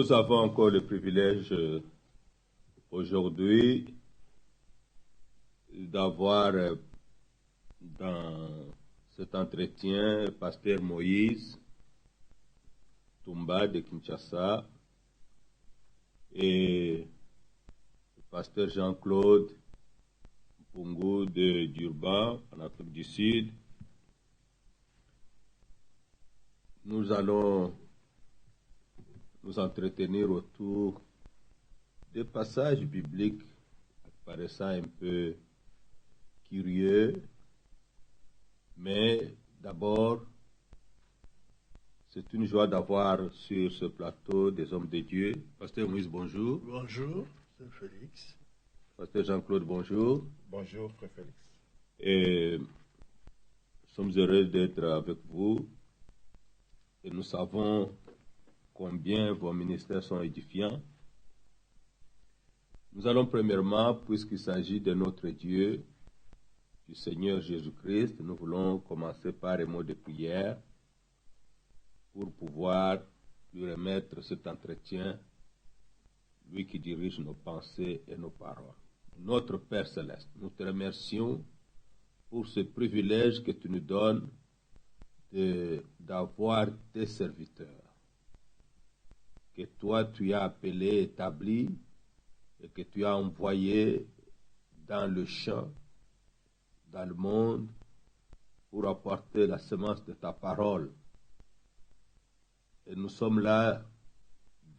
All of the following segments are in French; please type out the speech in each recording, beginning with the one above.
Nous avons encore le privilège aujourd'hui d'avoir dans cet entretien le pasteur Moïse Tumba de Kinshasa et le pasteur Jean-Claude Pungu de Durban en Afrique du Sud. Nous allons nous entretenir autour des passages bibliques paraissant un peu curieux, mais d'abord, c'est une joie d'avoir sur ce plateau des hommes de Dieu. Pasteur Moïse, bonjour. Bonjour, c'est Félix. Pasteur Jean-Claude, bonjour. Bonjour, frère Félix. Et nous sommes heureux d'être avec vous. Et nous savons combien vos ministères sont édifiants. Nous allons premièrement, puisqu'il s'agit de notre Dieu, du Seigneur Jésus-Christ, nous voulons commencer par un mot de prière pour pouvoir lui remettre cet entretien, lui qui dirige nos pensées et nos paroles. Notre Père Céleste, nous te remercions pour ce privilège que tu nous donnes d'avoir tes serviteurs, que toi tu as appelé, établi, et que tu as envoyé dans le champ, dans le monde, pour apporter la semence de ta parole. Et nous sommes là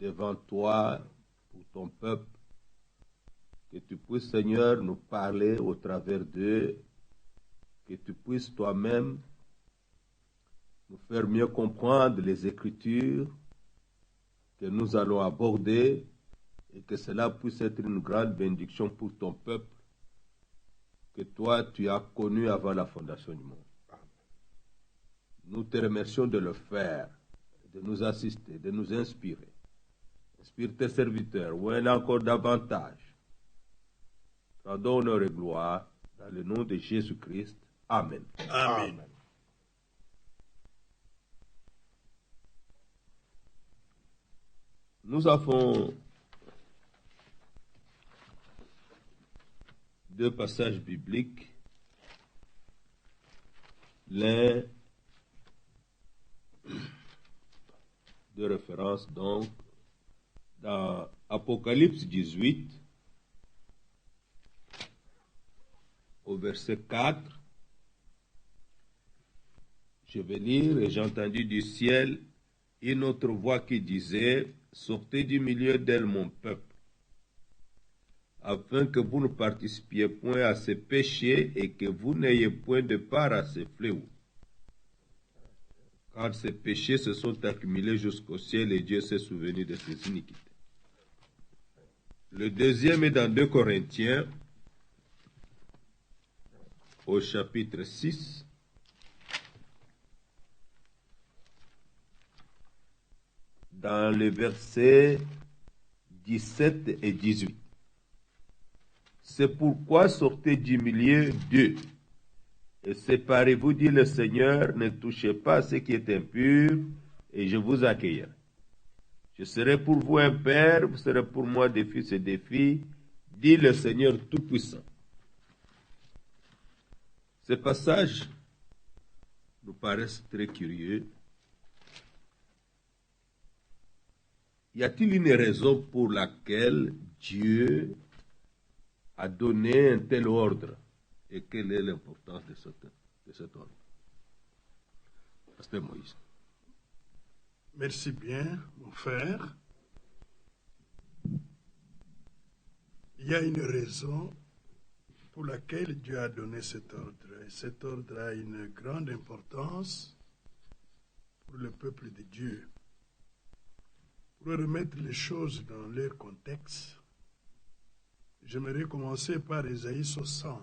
devant toi, pour ton peuple, que tu puisses, Seigneur, nous parler au travers d'eux, que tu puisses toi-même nous faire mieux comprendre les Écritures que nous allons aborder et que cela puisse être une grande bénédiction pour ton peuple que toi tu as connu avant la fondation du monde. Nous te remercions de le faire, de nous assister, de nous inspirer. Inspire tes serviteurs, ou encore davantage. Rendons honneur et gloire dans le nom de Jésus-Christ. Amen. Amen. Nous avons deux passages bibliques. L'un de référence, donc, dans Apocalypse 18, au verset 4. Je vais lire, et j'ai entendu du ciel une autre voix qui disait, « Sortez du milieu d'elle, mon peuple, afin que vous ne participiez point à ces péchés et que vous n'ayez point de part à ces fléaux. Car ces péchés se sont accumulés jusqu'au ciel et Dieu s'est souvenu de ses iniquités. » Le deuxième est dans 2 Corinthiens, au chapitre 6, dans les versets 17 et 18. C'est pourquoi sortez du milieu d'eux et séparez-vous, dit le Seigneur, ne touchez pas à ce qui est impur, et je vous accueillerai. Je serai pour vous un père, vous serez pour moi des fils et des filles, dit le Seigneur Tout-Puissant. Ces passages nous paraissent très curieux. Y a-t-il une raison pour laquelle Dieu a donné un tel ordre? Et quelle est l'importance de cet ordre? Pasteur Moïse. Merci bien, mon frère. Il y a une raison pour laquelle Dieu a donné cet ordre. Et cet ordre a une grande importance pour le peuple de Dieu. Pour remettre les choses dans leur contexte, j'aimerais commencer par Ésaïe 60.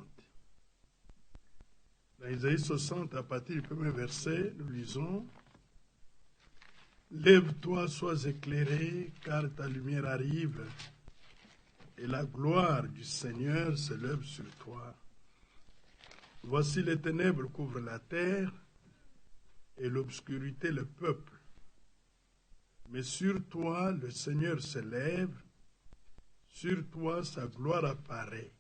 Dans Ésaïe 60, à partir du premier verset, nous lisons « Lève-toi, sois éclairé, car ta lumière arrive, et la gloire du Seigneur se lève sur toi. Voici les ténèbres couvrent la terre, et l'obscurité le peuple. Mais sur toi, le Seigneur s'élève, sur toi, sa gloire apparaît.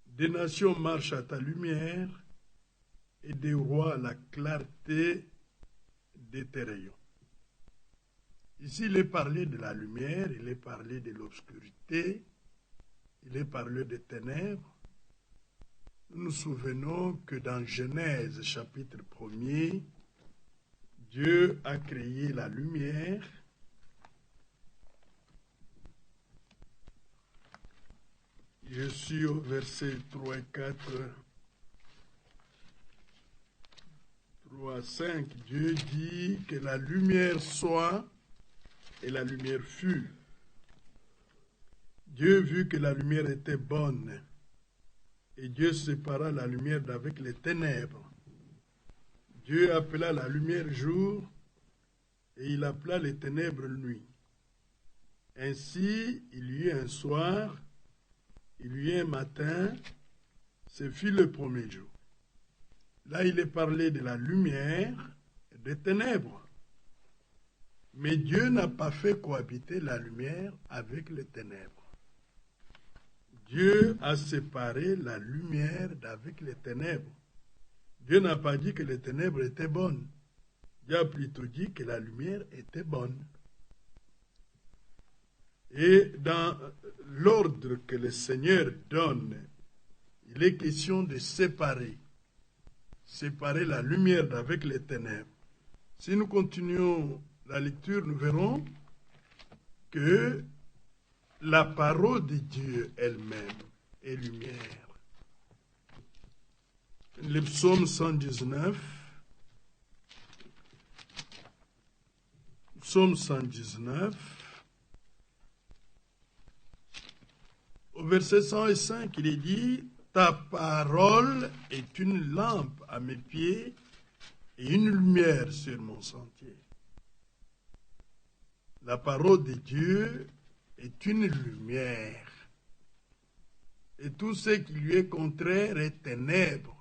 Des nations marchent à ta lumière et des rois à la clarté de tes rayons. Ici, il est parlé de la lumière, il est parlé de l'obscurité, il est parlé des ténèbres. Nous nous souvenons que dans Genèse chapitre 1er, Dieu a créé la lumière. Je suis au verset 3 et 4. 3 à 5, Dieu dit que la lumière soit et la lumière fut. Dieu vit que la lumière était bonne et Dieu sépara la lumière d'avec les ténèbres. Dieu appela la lumière jour et il appela les ténèbres nuit. Ainsi, il y eut un soir, il y eut un matin, ce fut le premier jour. Là, il est parlé de la lumière et des ténèbres. Mais Dieu n'a pas fait cohabiter la lumière avec les ténèbres. Dieu a séparé la lumière d'avec les ténèbres. Dieu n'a pas dit que les ténèbres étaient bonnes. Dieu a plutôt dit que la lumière était bonne. Et dans l'ordre que le Seigneur donne, il est question de séparer la lumière d'avec les ténèbres. Si nous continuons la lecture, nous verrons que la parole de Dieu elle-même est lumière. Le psaume 119, au verset 105, il est dit « Ta parole est une lampe à mes pieds et une lumière sur mon sentier. » La parole de Dieu est une lumière. Et tout ce qui lui est contraire est ténèbres.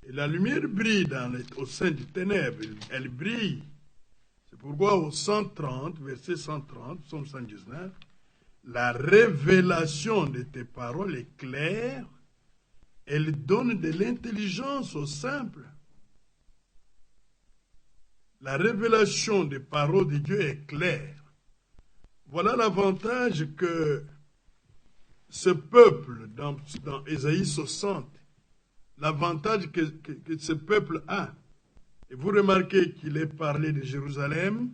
Et la lumière brille au sein du ténèbre, elle brille. C'est pourquoi au 130, verset 130, psaume 119, la révélation de tes paroles est claire, elle donne de l'intelligence aux simples. La révélation des paroles de Dieu est claire. Voilà l'avantage que ce peuple, dans Ésaïe 60, l'avantage que ce peuple a. Et vous remarquez qu'il est parlé de Jérusalem,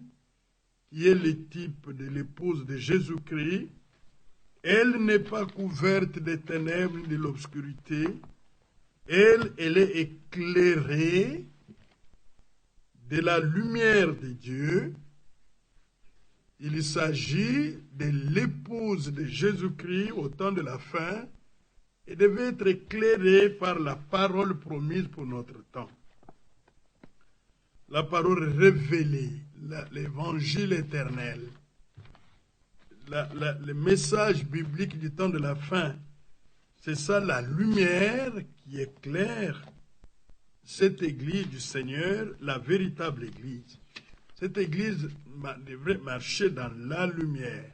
qui est le type de l'épouse de Jésus-Christ. Elle n'est pas couverte des ténèbres ni de l'obscurité. Elle est éclairée de la lumière de Dieu. Il s'agit de l'épouse de Jésus-Christ au temps de la fin et devait être éclairée par la parole promise pour notre temps. La parole révélée, l'évangile éternel, le message biblique du temps de la fin. C'est ça la lumière qui éclaire cette église du Seigneur, la véritable église. Cette église devrait marcher dans la lumière,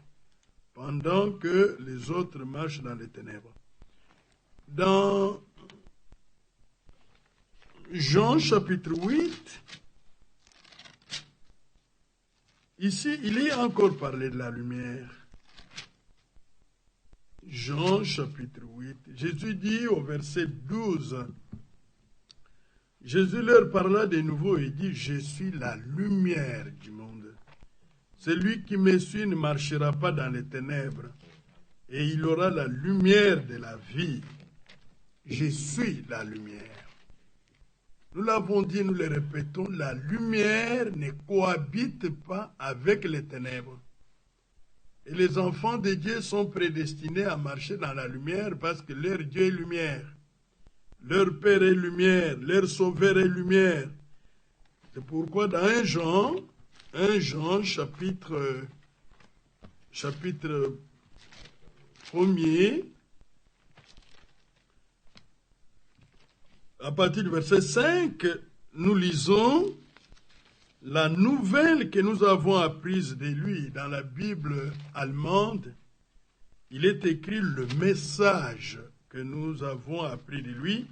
pendant que les autres marchent dans les ténèbres. Dans Jean chapitre 8, ici, il est encore parlé de la lumière. Jean chapitre 8, Jésus dit au verset 12, Jésus leur parla de nouveau et dit, « Je suis la lumière du monde. Celui qui me suit ne marchera pas dans les ténèbres, et il aura la lumière de la vie. Je suis la lumière. » Nous l'avons dit, nous le répétons, la lumière ne cohabite pas avec les ténèbres. Et les enfants de Dieu sont prédestinés à marcher dans la lumière parce que leur Dieu est lumière. Leur Père est lumière, leur Sauveur est lumière. C'est pourquoi dans 1 Jean chapitre 1er, à partir du verset 5, nous lisons La nouvelle que nous avons apprise de lui dans la Bible allemande, il est écrit le message que nous avons appris de lui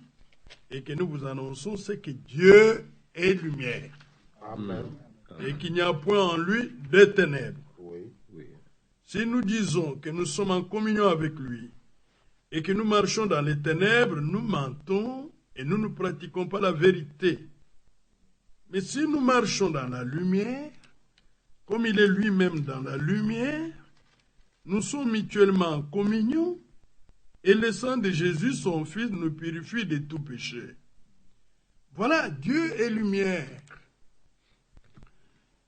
et que nous vous annonçons, c'est que Dieu est lumière. Amen. Et qu'il n'y a point en lui de ténèbres. Oui. Oui. Si nous disons que nous sommes en communion avec lui et que nous marchons dans les ténèbres, nous mentons et nous ne pratiquons pas la vérité. Mais si nous marchons dans la lumière, comme il est lui-même dans la lumière, nous sommes mutuellement en communion et le sang de Jésus, son Fils, nous purifie de tout péché. Voilà, Dieu est lumière.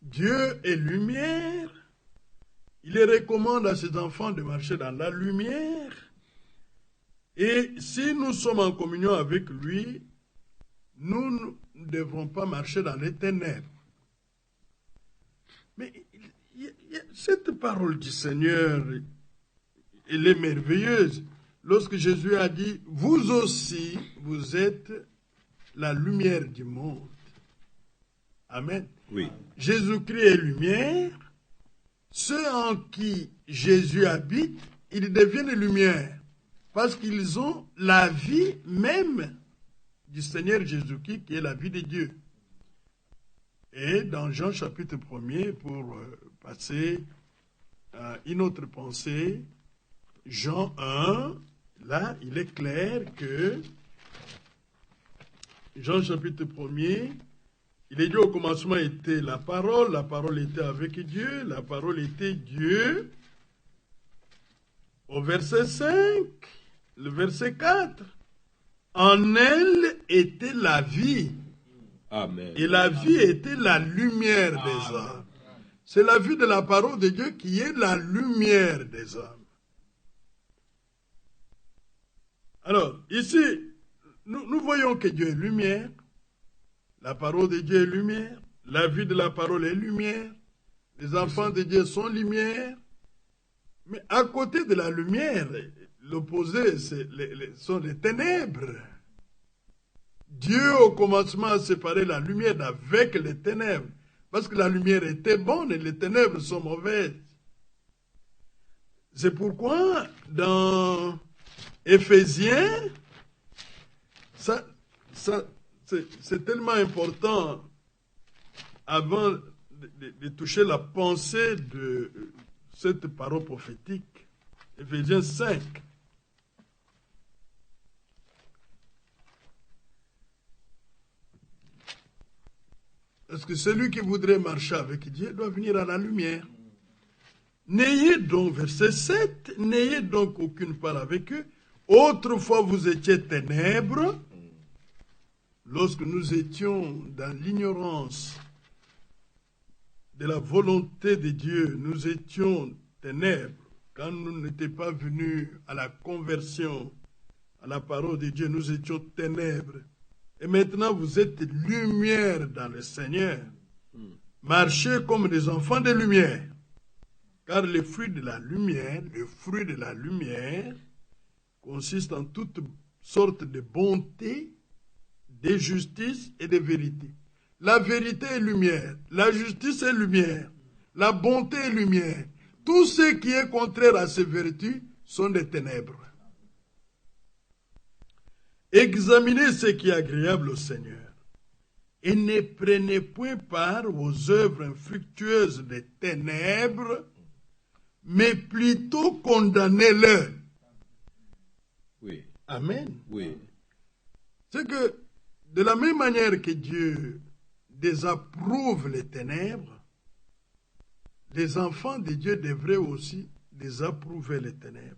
Dieu est lumière. Il recommande à ses enfants de marcher dans la lumière. Et si nous sommes en communion avec lui, nous ne devrons pas marcher dans les ténèbres. Mais cette parole du Seigneur, elle est merveilleuse. Lorsque Jésus a dit, vous aussi, vous êtes la lumière du monde. Amen. Oui. Jésus-Christ est lumière. Ceux en qui Jésus habite, ils deviennent lumière. Parce qu'ils ont la vie même du Seigneur Jésus-Christ, qui est la vie de Dieu. Et dans Jean chapitre 1er, pour passer à une autre pensée, Jean 1, là, il est clair que Jean chapitre 1er, il est dit au commencement était la parole était avec Dieu, la parole était Dieu. Au verset 5, le verset 4, en elle était la vie. Amen. Et la vie était la lumière des âmes. C'est la vie de la parole de Dieu qui est la lumière des âmes. Alors, ici, nous voyons que Dieu est lumière. La parole de Dieu est lumière. La vie de la parole est lumière. Les enfants de Dieu sont lumière. Mais à côté de la lumière, l'opposé, sont les ténèbres. Dieu, au commencement, a séparé la lumière d'avec les ténèbres. Parce que la lumière était bonne et les ténèbres sont mauvaises. C'est pourquoi, dans Éphésiens, c'est tellement important, avant de toucher la pensée de cette parole prophétique. Éphésiens 5. Parce que celui qui voudrait marcher avec Dieu doit venir à la lumière. N'ayez donc, verset 7, n'ayez donc aucune part avec eux. Autrefois vous étiez ténèbres, lorsque nous étions dans l'ignorance de la volonté de Dieu, nous étions ténèbres. Quand nous n'étions pas venus à la conversion, à la parole de Dieu, nous étions ténèbres. Et maintenant, vous êtes lumière dans le Seigneur. Marchez comme des enfants de lumière. Car le fruit de la lumière, consiste en toutes sortes de bonté, de justice et de vérité. La vérité est lumière, la justice est lumière, la bonté est lumière. Tout ce qui est contraire à ces vertus sont des ténèbres. Examinez ce qui est agréable au Seigneur et ne prenez point part aux œuvres infructueuses des ténèbres, mais plutôt condamnez-le. Oui. Amen. Oui. C'est que de la même manière que Dieu désapprouve les ténèbres, les enfants de Dieu devraient aussi désapprouver les ténèbres.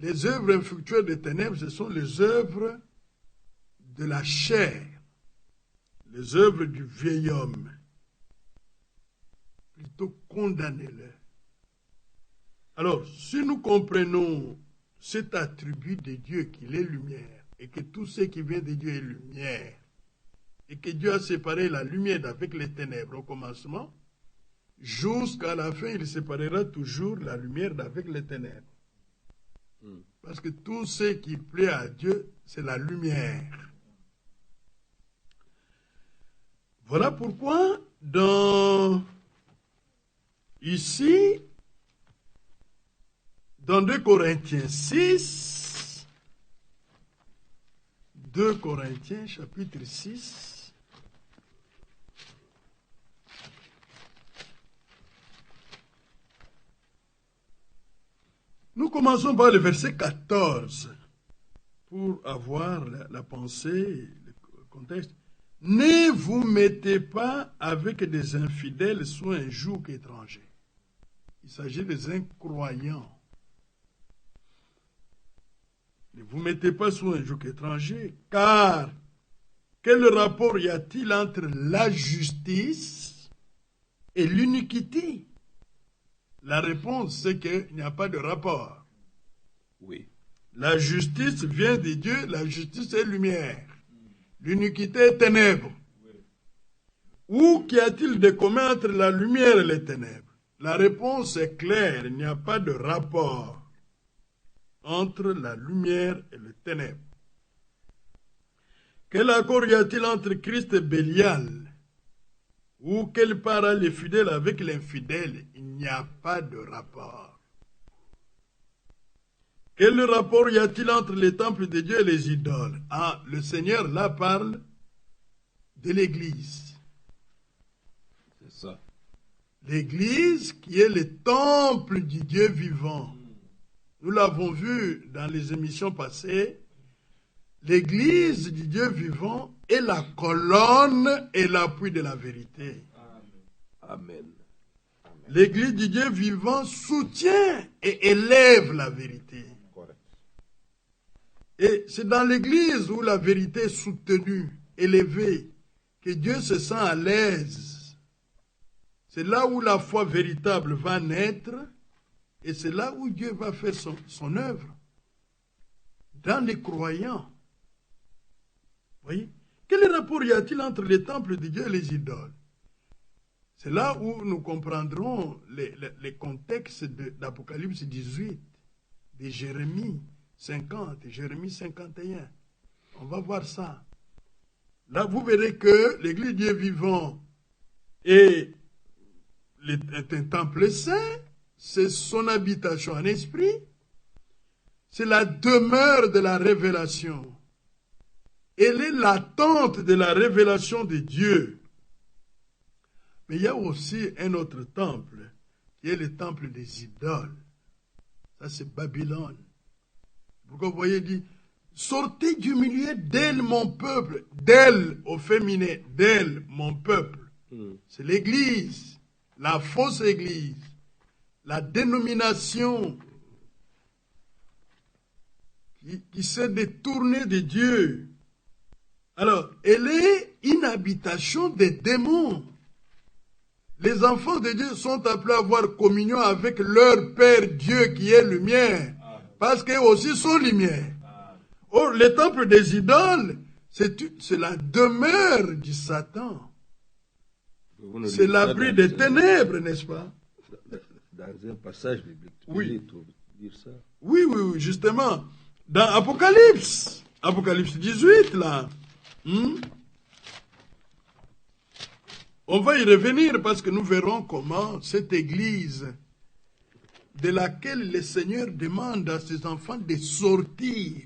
Les œuvres infructueuses des ténèbres, ce sont les œuvres de la chair, les œuvres du vieil homme. Plutôt condamnez-le. Alors, si nous comprenons cet attribut de Dieu qu'il est lumière, et que tout ce qui vient de Dieu est lumière, et que Dieu a séparé la lumière d'avec les ténèbres au commencement, jusqu'à la fin, il séparera toujours la lumière d'avec les ténèbres. Parce que tout ce qui plaît à Dieu, c'est la lumière. Voilà pourquoi, ici, dans 2 Corinthiens 6, 2 Corinthiens chapitre 6, nous commençons par le verset 14 pour avoir la pensée, le contexte. Ne vous mettez pas avec des infidèles sous un joug étranger. Il s'agit des incroyants. Ne vous mettez pas sous un joug étranger, car quel rapport y a-t-il entre la justice et l'iniquité? La réponse, c'est qu'il n'y a pas de rapport. Oui. La justice vient de Dieu, la justice est lumière. L'iniquité est ténèbres. Où qu'y a-t-il de commun entre la lumière et les ténèbres? La réponse est claire, il n'y a pas de rapport entre la lumière et les ténèbres. Quel accord y a-t-il entre Christ et Bélial? Ou quel part a les fidèles avec l'infidèle? Il n'y a pas de rapport. Quel rapport y a-t-il entre les temples de Dieu et les idoles? Ah, le Seigneur là parle de l'Église. C'est ça. L'Église qui est le temple du Dieu vivant. Nous l'avons vu dans les émissions passées. L'Église du Dieu vivant est la colonne et l'appui de la vérité. Amen. L'Église du Dieu vivant soutient et élève la vérité. Correct. Et c'est dans l'Église où la vérité est soutenue, élevée, que Dieu se sent à l'aise. C'est là où la foi véritable va naître et c'est là où Dieu va faire son œuvre. Dans les croyants. Voyez? Quel rapport y a-t-il entre les temples de Dieu et les idoles? C'est là où nous comprendrons les contextes d'Apocalypse 18, de Jérémie 50, Jérémie 51. On va voir ça. Là, vous verrez que l'Église Dieu vivant est un temple saint, c'est son habitation en esprit, c'est la demeure de la révélation. Elle est l'attente de la révélation de Dieu. Mais il y a aussi un autre temple, qui est le temple des idoles. Ça, c'est Babylone. Pourquoi vous voyez, il dit, sortez du milieu d'elle, mon peuple. D'elle, au féminin, d'elle, mon peuple. C'est l'Église, la fausse Église, la dénomination qui s'est détournée de Dieu. Alors, elle est une habitation des démons. Les enfants de Dieu sont appelés à avoir communion avec leur Père Dieu qui est lumière, parce qu'eux aussi sont lumière. Or, le temple des idoles, c'est la demeure du Satan. C'est l'abri des ténèbres, n'est-ce pas? Dans un passage biblique, tu peux dire ça. Oui, justement. Dans Apocalypse 18, là, on va y revenir parce que nous verrons comment cette église de laquelle le Seigneur demande à ses enfants de sortir,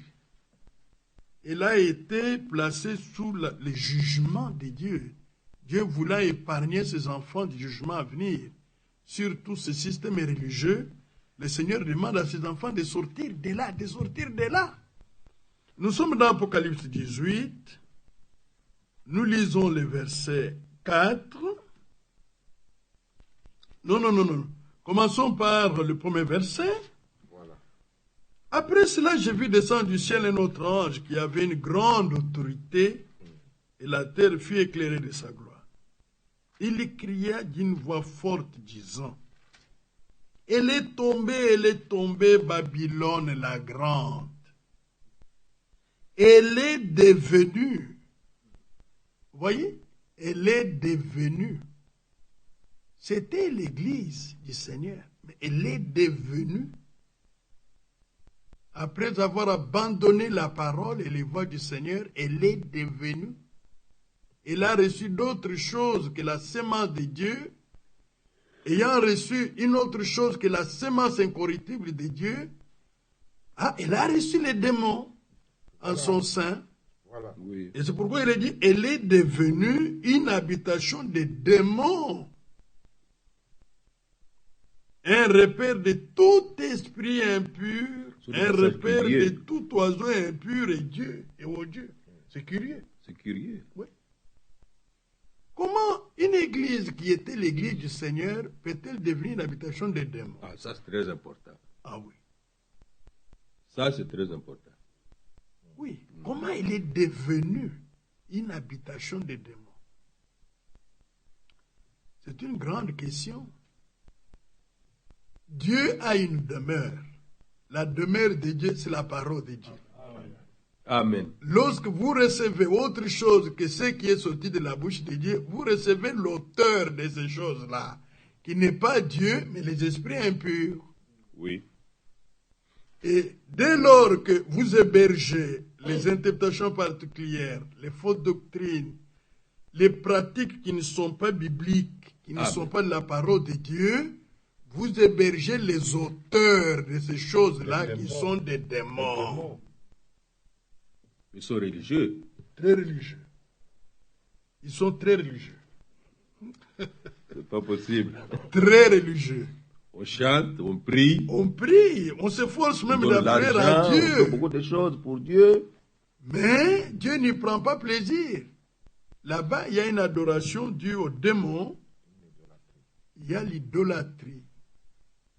elle a été placée sous le jugement de Dieu. Dieu voulant épargner ses enfants du jugement à venir sur tout ce système religieux. Le Seigneur demande à ses enfants de sortir de là, de sortir de là. Nous sommes dans Apocalypse 18. Nous lisons le verset 4. Non. Commençons par le premier verset. Voilà. Après cela, j'ai vu descendre du ciel un autre ange qui avait une grande autorité et la terre fut éclairée de sa gloire. Il cria d'une voix forte disant, elle est tombée, Babylone la grande. Elle est devenue, vous voyez, elle est devenue. C'était l'église du Seigneur, mais elle est devenue, après avoir abandonné la parole et les voix du Seigneur, elle est devenue il a reçu d'autres choses que la sémence de Dieu, ayant reçu une autre chose que la sémence incorruptible de Dieu, il a reçu les démons en son sein. Voilà. Oui. Et c'est pourquoi il a dit, elle est devenue une habitation des démons. Un repère de tout esprit impur, Sous le un passage repère de curieux. tout oiseau impur et Dieu, et au Dieu. C'est curieux. C'est curieux. Oui. Comment une église qui était l'église du Seigneur peut-elle devenir une habitation des démons? Ah, ça c'est très important. Ah oui. Ça c'est très important. Oui. Comment elle est devenue une habitation des démons? C'est une grande question. Dieu a une demeure. La demeure de Dieu, c'est la parole de Dieu. Amen. Lorsque vous recevez autre chose que ce qui est sorti de la bouche de Dieu, vous recevez l'auteur de ces choses-là, qui n'est pas Dieu, mais les esprits impurs. Oui. Et dès lors que vous hébergez les interprétations particulières, les fausses doctrines, les pratiques qui ne sont pas bibliques, qui ne sont pas de la parole de Dieu, vous hébergez les auteurs de ces choses-là qui sont des démons. Ils sont religieux. Très religieux. Ils sont très religieux. C'est pas possible. Très religieux. On chante, on prie, On prie, on s'efforce on même donne d'appeler à l'argent, on fait Dieu. beaucoup de choses pour Dieu. Mais Dieu n'y prend pas plaisir. Là-bas, il y a une adoration due aux démons. Il y a l'idolâtrie.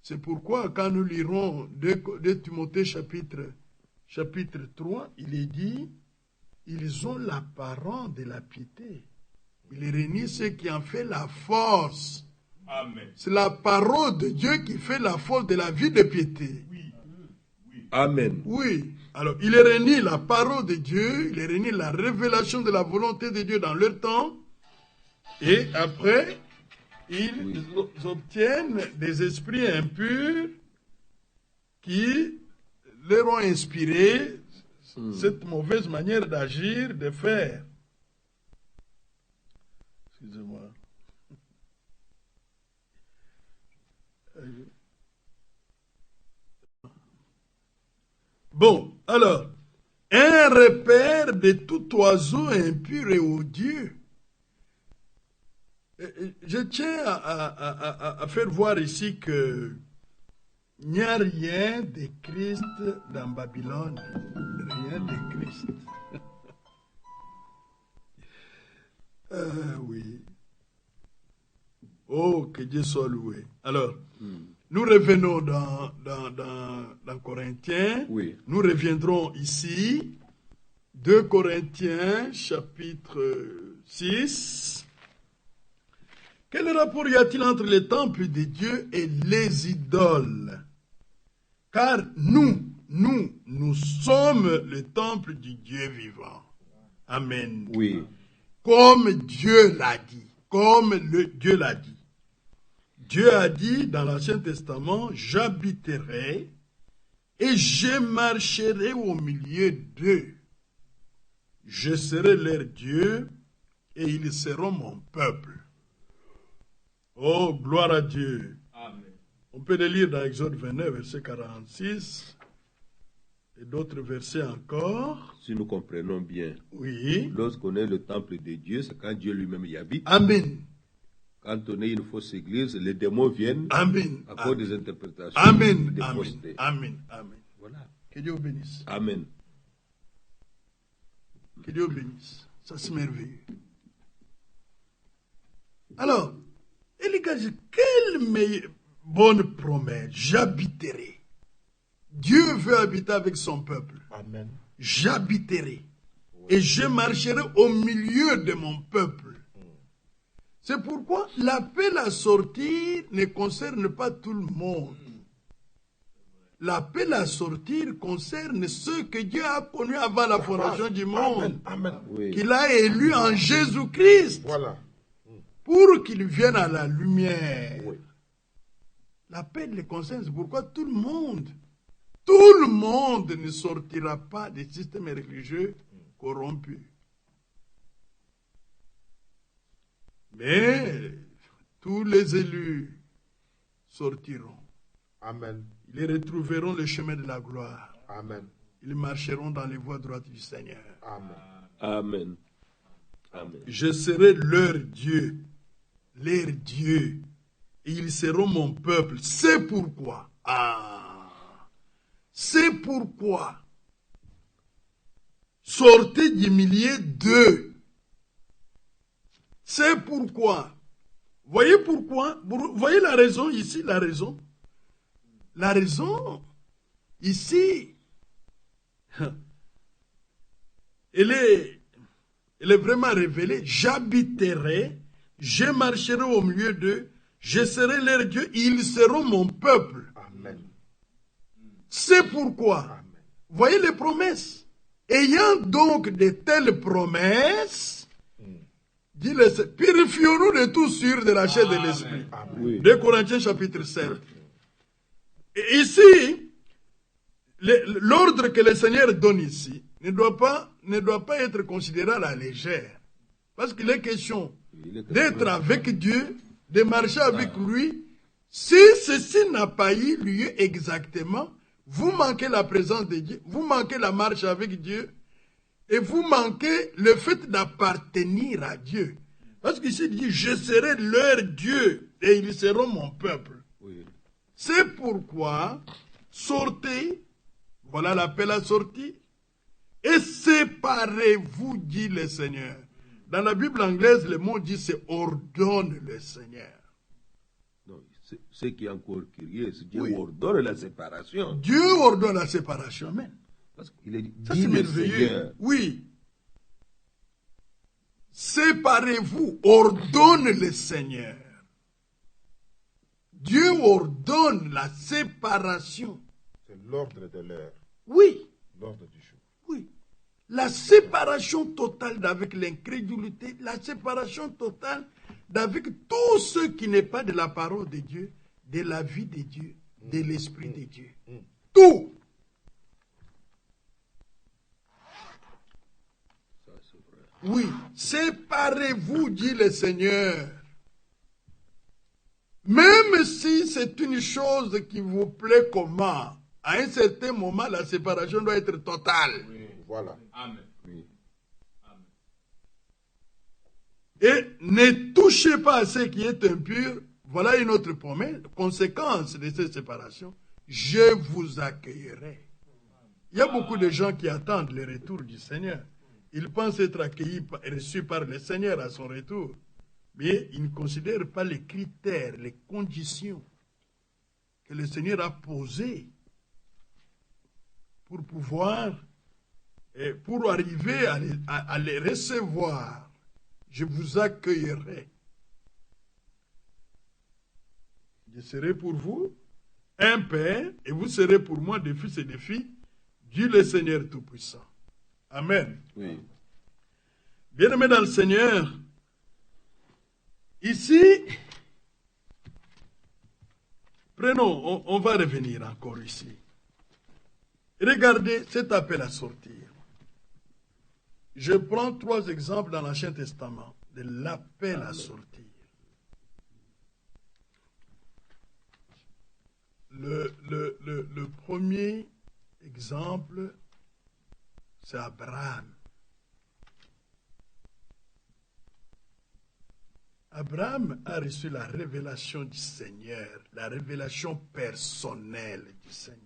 C'est pourquoi quand nous lirons 2 Timothée chapitre 3, il est dit, ils ont l'apparence de la piété. Il réunit ce qui en fait la force. Amen. C'est la parole de Dieu qui fait la force de la vie de piété. Amen. Oui. Alors, il réunit la parole de Dieu, il réunit la révélation de la volonté de Dieu dans leur temps. Et après, ils obtiennent des esprits impurs qui leur ont inspiré cette mauvaise manière d'agir, de faire. Excusez-moi. Bon, alors, un repère de tout oiseau impur et odieux. Je tiens à faire voir ici que il n'y a rien de Christ dans Babylone. Rien de Christ. Oui. Oh, que Dieu soit loué. Alors, nous revenons dans Corinthiens. Oui. Nous reviendrons ici. 2 Corinthiens, chapitre 6. Quel rapport y a-t-il entre les temples de Dieu et les idoles? Car nous sommes le temple du Dieu vivant. Amen. Oui. Comme Dieu l'a dit. Dieu l'a dit. Dieu a dit dans l'Ancien Testament, j'habiterai et je marcherai au milieu d'eux. Je serai leur Dieu et ils seront mon peuple. Oh, gloire à Dieu. Amen. On peut le lire dans Exode 29, verset 46 et d'autres versets encore. Si nous comprenons bien, Oui. lorsqu'on est le temple de Dieu, c'est quand Dieu lui-même y habite. Amen. Quand on est une fausse église, les démons viennent Amen. à cause des interprétations Amen. des Amen. faussetés. Amen. Amen. Voilà. Que Dieu vous bénisse. Amen. Que Dieu vous bénisse. Ça, c'est merveilleux. Alors, Élie dit, quelle bonne promesse. J'habiterai. Dieu veut habiter avec son peuple. Amen. J'habiterai. Et je marcherai au milieu de mon peuple. C'est pourquoi l'appel à sortir ne concerne pas tout le monde. L'appel à sortir concerne ceux que Dieu a connus avant la fondation du monde, Amen. Oui. qu'il a élus en Jésus-Christ Voilà. pour qu'ils viennent à la lumière. Oui. L'appel les concerne, c'est pourquoi tout le monde ne sortira pas des systèmes religieux corrompus. Mais tous les élus sortiront. Amen. Ils retrouveront le chemin de la gloire. Amen. Ils marcheront dans les voies droites du Seigneur. Amen. Amen. Amen. Je serai leur Dieu, et ils seront mon peuple. C'est pourquoi, c'est pourquoi, sortez du milieu d'eux. C'est pourquoi. Voyez pourquoi? Voyez la raison ici, la raison. La raison ici, elle est vraiment révélée. J'habiterai, je marcherai au milieu d'eux, je serai leur Dieu, ils seront mon peuple. Amen. C'est pourquoi, Amen. voyez les promesses. Ayant donc de telles promesses, purifions-nous de tout sur de la chair de l'esprit. Oui. 2 Corinthiens chapitre 7. Et ici, l'ordre que le Seigneur donne ici ne doit pas être considéré à la légère. Parce qu'il est question d'être avec Dieu, de marcher avec lui. Si ceci n'a pas eu lieu exactement, vous manquez la présence de Dieu, vous manquez la marche avec Dieu, et vous manquez le fait d'appartenir à Dieu. Parce qu'ici il dit, je serai leur Dieu, et ils seront mon peuple. Oui. C'est pourquoi, sortez, voilà l'appel à sortir, et séparez-vous, dit le Seigneur. Dans la Bible anglaise, le mot dit, c'est ordonne le Seigneur. Non, ce qui est encore curieux, c'est Dieu Oui. ordonne la séparation. Dieu ordonne la séparation, amen. Parce qu'il est dit, Ça dit c'est le merveilleux. Seigneur. Oui. Séparez-vous, ordonne le Seigneur. Dieu ordonne la séparation. C'est l'ordre de l'heure, Oui, l'ordre du jour. oui. La séparation totale d'avec l'incrédulité, la séparation totale d'avec tout ce qui n'est pas de la parole de Dieu, de la vie de Dieu, de l'esprit de Dieu. Tout. Ça, c'est vrai. Oui, séparez-vous, dit le Seigneur. Même si c'est une chose qui vous plaît comment, à un certain moment, la séparation doit être totale. Voilà. Amen. Oui. Et ne touchez pas à ce qui est impur. Voilà une autre promesse, conséquence de cette séparation. Je vous accueillerai. Il y a beaucoup de gens qui attendent le retour du Seigneur. Ils pensent être accueillis et reçus par le Seigneur à son retour. Mais ils ne considèrent pas les critères, les conditions que le Seigneur a posées pour pouvoir, et pour arriver à les recevoir. Je vous accueillerai. Je serai pour vous un père et vous serez pour moi des fils et des filles, dit le Seigneur Tout-Puissant. Amen. Oui. Bien-aimés dans le Seigneur, ici, prenons, on va revenir encore ici. Regardez cet appel à sortir. Je prends 3 exemples dans l'Ancien Testament de l'appel à sortir. Le premier exemple, c'est Abraham. Abraham a reçu la révélation du Seigneur, la révélation personnelle du Seigneur.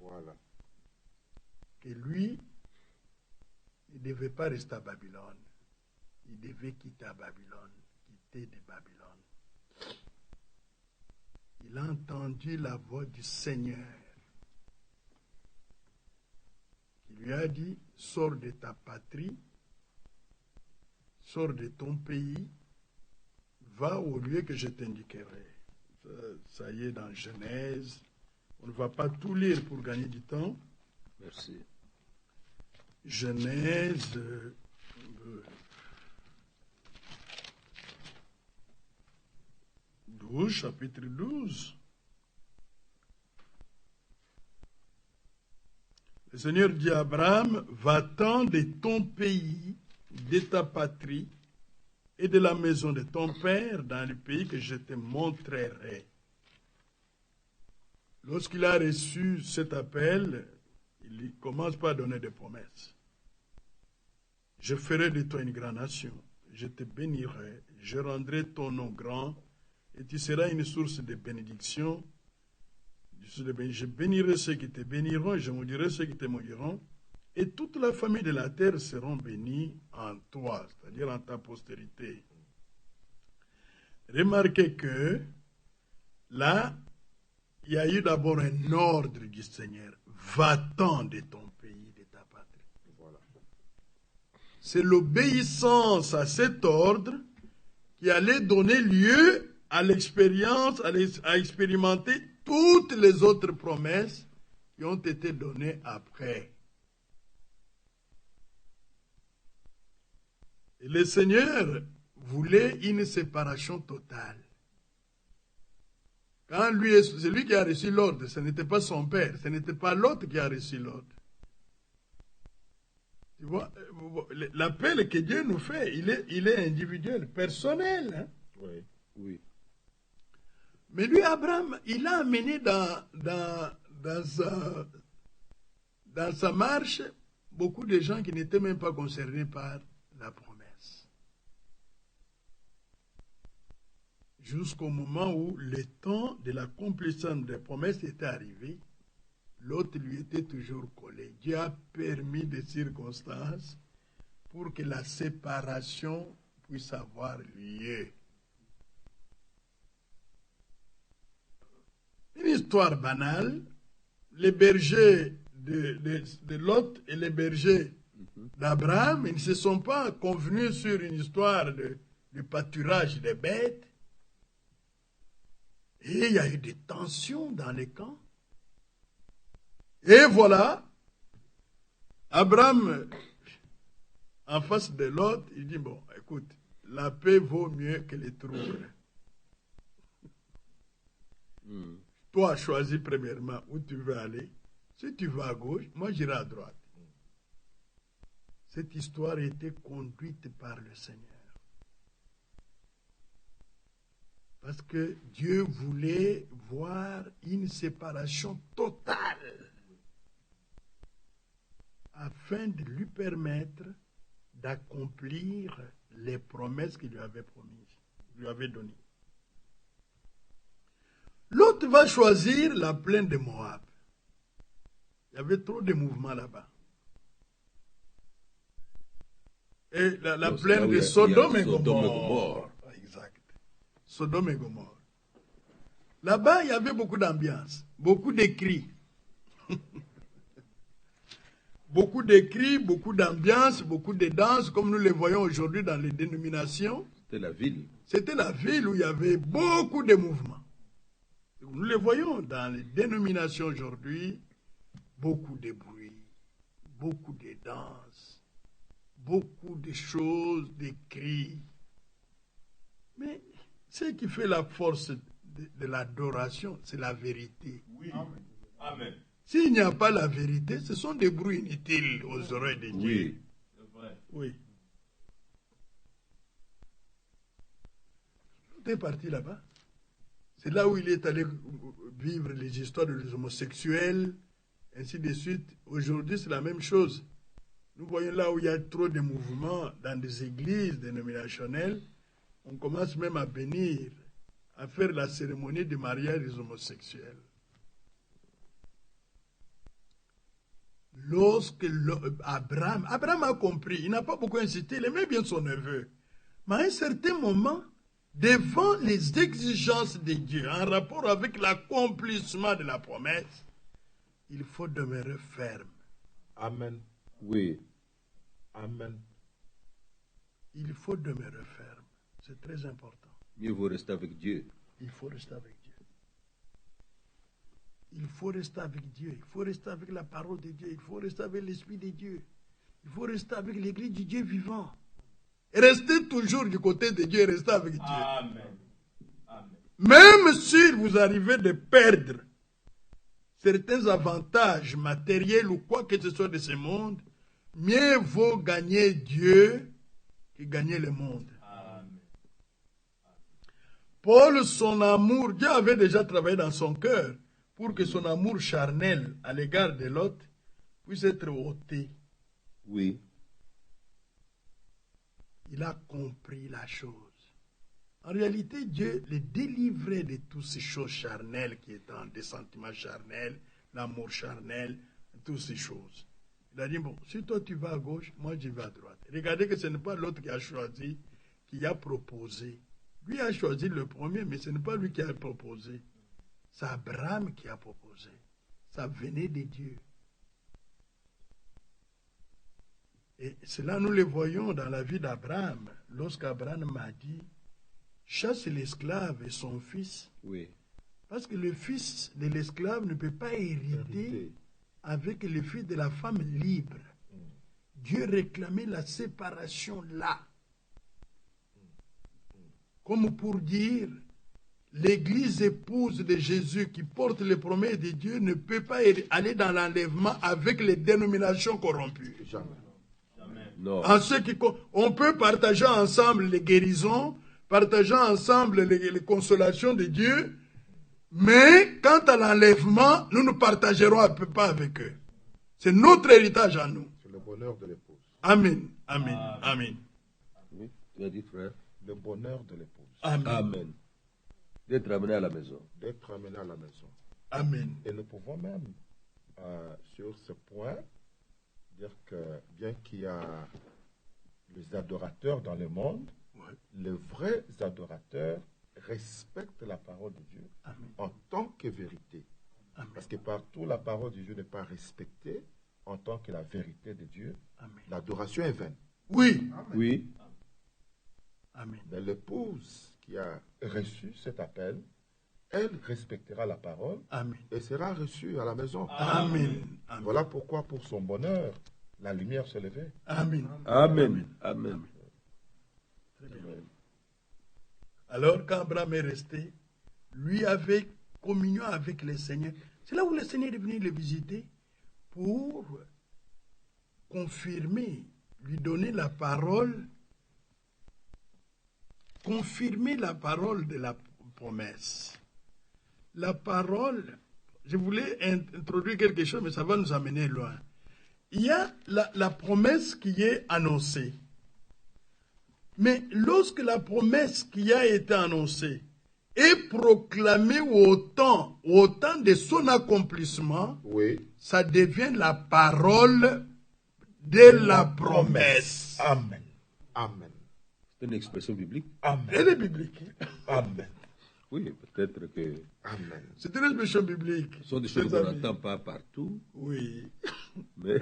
Voilà. Que lui, il ne devait pas rester à Babylone. Il devait quitter Babylone, quitter de Babylone. Il a entendu la voix du Seigneur qui lui a dit, sors de ta patrie, sors de ton pays, va au lieu que je t'indiquerai. Ça y est dans Genèse. On ne va pas tout lire pour gagner du temps. Merci. Genèse 12, chapitre 12. Le Seigneur dit à Abraham, va-t'en de ton pays, de ta patrie, et de la maison de ton père dans le pays que je te montrerai. Lorsqu'il a reçu cet appel, il commence par donner des promesses. Je ferai de toi une grande nation, je te bénirai, je rendrai ton nom grand, et tu seras une source de bénédiction. Je bénirai ceux qui te béniront, et je maudirai ceux qui te maudiront, et toute la famille de la terre seront bénies en toi, c'est-à-dire en ta postérité. Remarquez que là, il y a eu d'abord un ordre du Seigneur. Va-t'en de ton pays, de ta patrie. Voilà. C'est l'obéissance à cet ordre qui allait donner lieu à l'expérience, à expérimenter toutes les autres promesses qui ont été données après. Et le Seigneur voulait une séparation totale. Quand c'est lui qui a reçu l'ordre, ce n'était pas son père, ce n'était pas l'autre qui a reçu l'ordre. Tu vois, l'appel que Dieu nous fait, il est individuel, personnel. Hein? Oui. Oui. Mais lui, Abraham, il a amené dans sa marche beaucoup de gens qui n'étaient même pas concernés par la promesse. Jusqu'au moment où le temps de l'accomplissement des promesses était arrivé, l'autre lui était toujours collé. Dieu a permis des circonstances pour que la séparation puisse avoir lieu. Une histoire banale, les bergers de Lot et les bergers d'Abraham, ils ne se sont pas convenus sur une histoire de pâturage des bêtes. Et il y a eu des tensions dans les camps. Et voilà, Abraham, en face de Lot, il dit, bon, écoute, la paix vaut mieux que les troubles. Toi, choisis premièrement où tu veux aller. Si tu vas à gauche, moi j'irai à droite. Cette histoire a été conduite par le Seigneur. Parce que Dieu voulait voir une séparation totale afin de lui permettre d'accomplir les promesses qu'il lui avait promises, lui avait données. L'autre va choisir la plaine de Moab. Il y avait trop de mouvements là-bas. Et la plaine de Sodome et Gomorrhe. Exact. Sodome et Gomorrhe. Là-bas, il y avait beaucoup d'ambiance, beaucoup de cris. Beaucoup de cris, beaucoup d'ambiance, beaucoup de danses, comme nous les voyons aujourd'hui dans les dénominations. C'était la ville. C'était la ville où il y avait beaucoup de mouvements. Nous les voyons dans les dénominations aujourd'hui, beaucoup de bruit, beaucoup de danses, beaucoup de choses, de cris. Mais ce qui fait la force de l'adoration, c'est la vérité. Oui. Amen. Amen. S'il n'y a pas la vérité, ce sont des bruits inutiles aux oreilles de Dieu. Oui. C'est vrai. Oui. Tout est parti là-bas. C'est là où il est allé vivre les histoires des homosexuels, ainsi de suite. Aujourd'hui, c'est la même chose. Nous voyons là où il y a trop de mouvements dans des églises dénominationnelles, on commence même à bénir, à faire la cérémonie de mariage des homosexuels. Lorsque Abraham a compris, il n'a pas beaucoup insisté, il aimait bien son neveu. Mais à un certain moment, devant les exigences de Dieu, en rapport avec l'accomplissement de la promesse, il faut demeurer ferme. Amen. Oui. Amen. Il faut demeurer ferme. C'est très important. Mieux vaut rester avec Dieu. Il faut rester avec Dieu. Il faut rester avec Dieu. Il faut rester avec la parole de Dieu. Il faut rester avec l'Esprit de Dieu. Il faut rester avec l'Église du Dieu vivant. Et rester toujours du côté de Dieu et rester avec Dieu. Amen. Amen. Même si vous arrivez de perdre certains avantages matériels ou quoi que ce soit de ce monde, mieux vaut gagner Dieu que gagner le monde. Amen. Paul, son amour, Dieu avait déjà travaillé dans son cœur pour que son amour charnel à l'égard de l'autre puisse être ôté. Oui. Il a compris la chose. En réalité, Dieu le délivrait de toutes ces choses charnelles qui étaient des sentiments charnels, l'amour charnel, toutes ces choses. Il a dit, bon, si toi tu vas à gauche, moi je vais à droite. Regardez que ce n'est pas l'autre qui a choisi, qui a proposé. Lui a choisi le premier, mais ce n'est pas lui qui a proposé. C'est Abraham qui a proposé. Ça venait de Dieu. Et cela, nous le voyons dans la vie d'Abraham. Lorsqu'Abraham m'a dit, chasse l'esclave et son fils. Oui. Parce que le fils de l'esclave ne peut pas hériter avec le fils de la femme libre. Dieu réclamait la séparation là. Comme pour dire, l'église épouse de Jésus qui porte les promesses de Dieu ne peut pas aller dans l'enlèvement avec les dénominations corrompues. Jamais. Non. En ce qui, on peut partager ensemble les guérisons, partager ensemble les consolations de Dieu, mais quant à l'enlèvement, nous ne partagerons pas avec eux. C'est notre héritage à nous. C'est le bonheur de l'épouse. Amen, amen, amen. Oui, tu as dit, frère. Le bonheur de l'épouse. Amen, Amen. D'être amené à la maison. D'être amené à la maison. amen. Et nous pouvons même, sur ce point, dire que bien qu'il y a les adorateurs dans le monde, Ouais. les vrais adorateurs respectent la parole de Dieu Amen. en tant que vérité. Amen. Parce que partout, la parole de Dieu n'est pas respectée en tant que la vérité de Dieu. Amen. L'adoration est vaine. Oui, Oui. amen. Mais l'épouse qui a reçu cet appel, elle respectera la parole Amen. et sera reçue à la maison. Amen. Amen. Voilà pourquoi, pour son bonheur, la lumière s'est levée. Amen. Amen. Amen. Très bien. Alors, quand Abraham est resté, lui avait communion avec le Seigneur. C'est là où le Seigneur est venu le visiter pour confirmer, lui donner la parole, confirmer la parole de la promesse. La parole, je voulais introduire quelque chose, mais ça va nous amener loin. Il y a la promesse qui est annoncée. Mais lorsque la promesse qui a été annoncée est proclamée au temps de son accomplissement, Oui. ça devient la parole de la promesse. Amen. Amen. C'est une expression biblique. Amen. Elle est biblique. Amen. Oui, peut-être que Amen. C'est une expression biblique. ce sont des choses Chers qu'on amis. n'entend pas partout, Oui. mais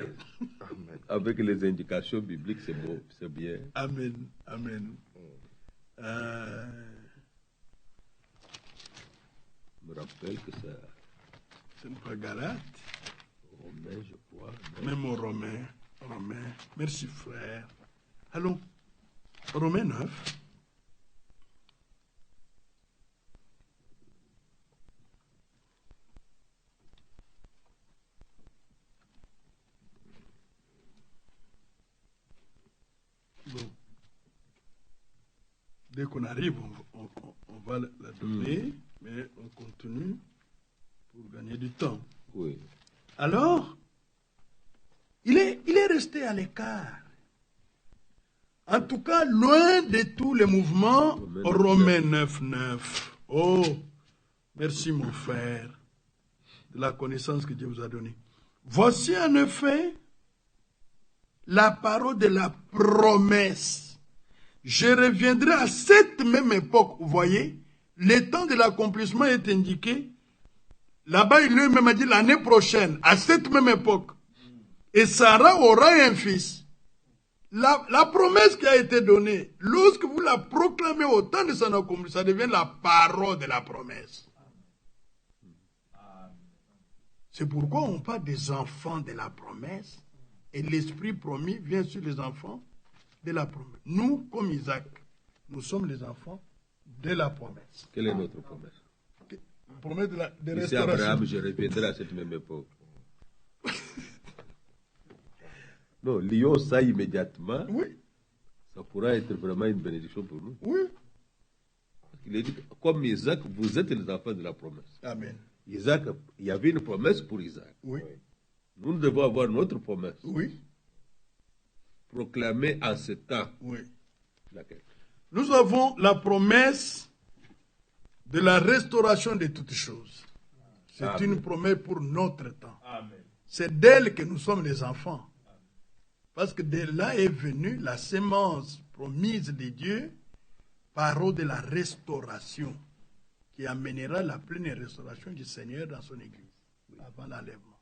Amen. avec les indications bibliques, c'est beau, c'est bien. Amen. Amen. Je me rappelle que ça, Ce n'est pas Galate, Romain, je crois. non? même au Romain. Romain. Merci frère. Allons. Romain 9. Bon. Dès qu'on arrive, on va la donner, mais on continue pour gagner du temps. Oui. Alors, il est resté à l'écart. En tout cas, loin de tous les mouvements, Romains 9.9. Oh, merci mon frère de la connaissance que Dieu vous a donnée. Voici en effet la parole de la promesse. Je reviendrai à cette même époque. Vous voyez, le temps de l'accomplissement est indiqué. Là-bas, il lui-même a dit l'année prochaine, à cette même époque. Et Sarah aura un fils. La promesse qui a été donnée, lorsque vous la proclamez au temps de son accomplissement, ça devient la parole de la promesse. C'est pourquoi on parle des enfants de la promesse. Et l'esprit promis vient sur les enfants de la promesse. Nous, comme Isaac, nous sommes les enfants de la promesse. Quelle est notre promesse? Promesse de Ici, restauration. Abraham, je reviendrai à cette même époque. Non, lions ça immédiatement, Oui, ça pourra être vraiment une bénédiction pour nous. oui. qu'il a dit, comme Isaac, vous êtes les enfants de la promesse. Amen. Isaac, il y avait une promesse pour Isaac. Oui. Nous devons avoir notre promesse. Oui. Proclamée en ce temps. Oui. Laquelle? Nous avons la promesse de la restauration de toutes choses. C'est Amen. une promesse pour notre temps. Amen. C'est d'elle que nous sommes les enfants. Parce que de là est venue la sémence promise de Dieu, parole de la restauration, qui amènera la pleine restauration du Seigneur dans son Église, avant l'enlèvement.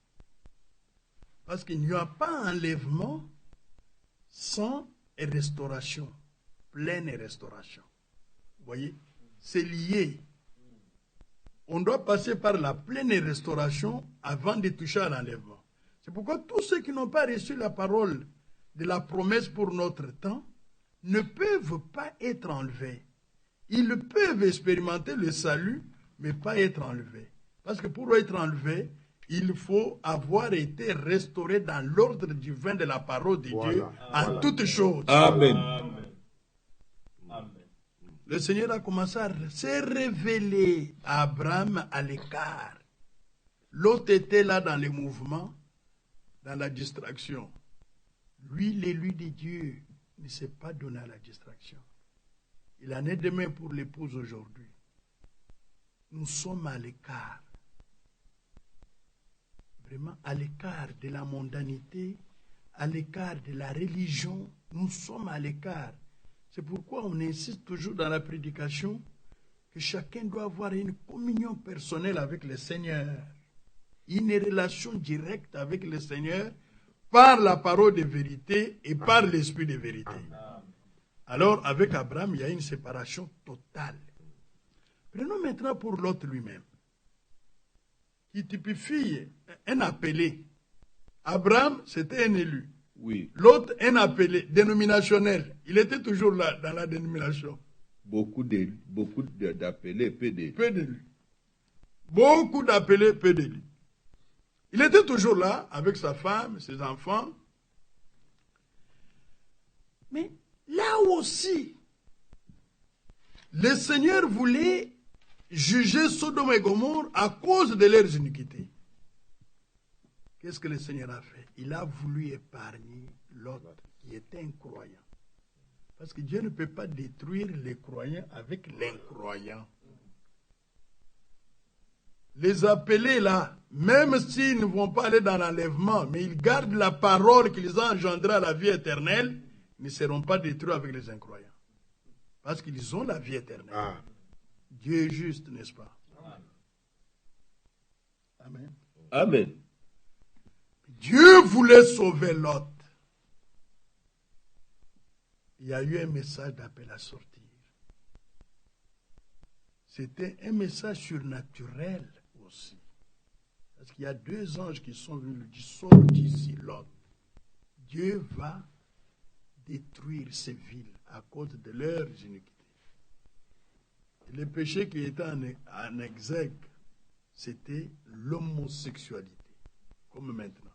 Parce qu'il n'y a pas enlèvement sans restauration, pleine restauration. Vous voyez, c'est lié. On doit passer par la pleine restauration avant de toucher à l'enlèvement. C'est pourquoi tous ceux qui n'ont pas reçu la parole de la promesse pour notre temps ne peuvent pas être enlevés. Ils peuvent expérimenter le salut, mais pas être enlevés. Parce que pour être enlevé, il faut avoir été restauré dans l'ordre divin de la parole de Dieu en toutes choses. Amen. Amen. Amen. Le Seigneur a commencé à se révéler à Abraham à l'écart. L'autre était là dans les mouvements, dans la distraction. Lui, l'élu de Dieu, ne s'est pas donné à la distraction. Il en est demain pour l'épouse aujourd'hui. Nous sommes à l'écart. Vraiment à l'écart de la mondanité, à l'écart de la religion. Nous sommes à l'écart. C'est pourquoi on insiste toujours dans la prédication que chacun doit avoir une communion personnelle avec le Seigneur. Une relation directe avec le Seigneur par la parole de vérité et par l'esprit de vérité. Alors, avec Abraham, il y a une séparation totale. Prenons maintenant pour l'autre lui-même, qui typifie un appelé. Abraham, c'était un élu. Oui. L'autre, un appelé, dénominationnel. Il était toujours là, dans la dénomination. Beaucoup d'appelés, peu d'élus. Peu d'élus. Beaucoup d'appelés, peu d'élus. Il était toujours là, avec sa femme, ses enfants. Mais là aussi, le Seigneur voulait juger Sodome et Gomorrhe à cause de leurs iniquités. Qu'est-ce que le Seigneur a fait? Il a voulu épargner l'autre qui était incroyant. Parce que Dieu ne peut pas détruire les croyants avec l'incroyant. Les appelés là, même s'ils ne vont pas aller dans l'enlèvement, mais ils gardent la parole qu'ils ont engendrée à la vie éternelle, ne seront pas détruits avec les incroyants. Parce qu'ils ont la vie éternelle. Ah. Dieu est juste, n'est-ce pas? Amen. Amen. Dieu voulait sauver Lot. Il y a eu un message d'appel à sortir. C'était un message surnaturel aussi. Parce qu'il y a deux anges qui sont venus lui dire, sors d'ici, Lot. Dieu va détruire ces villes à cause de leurs iniquités. Et le péché qui était en exergue, c'était l'homosexualité, comme maintenant.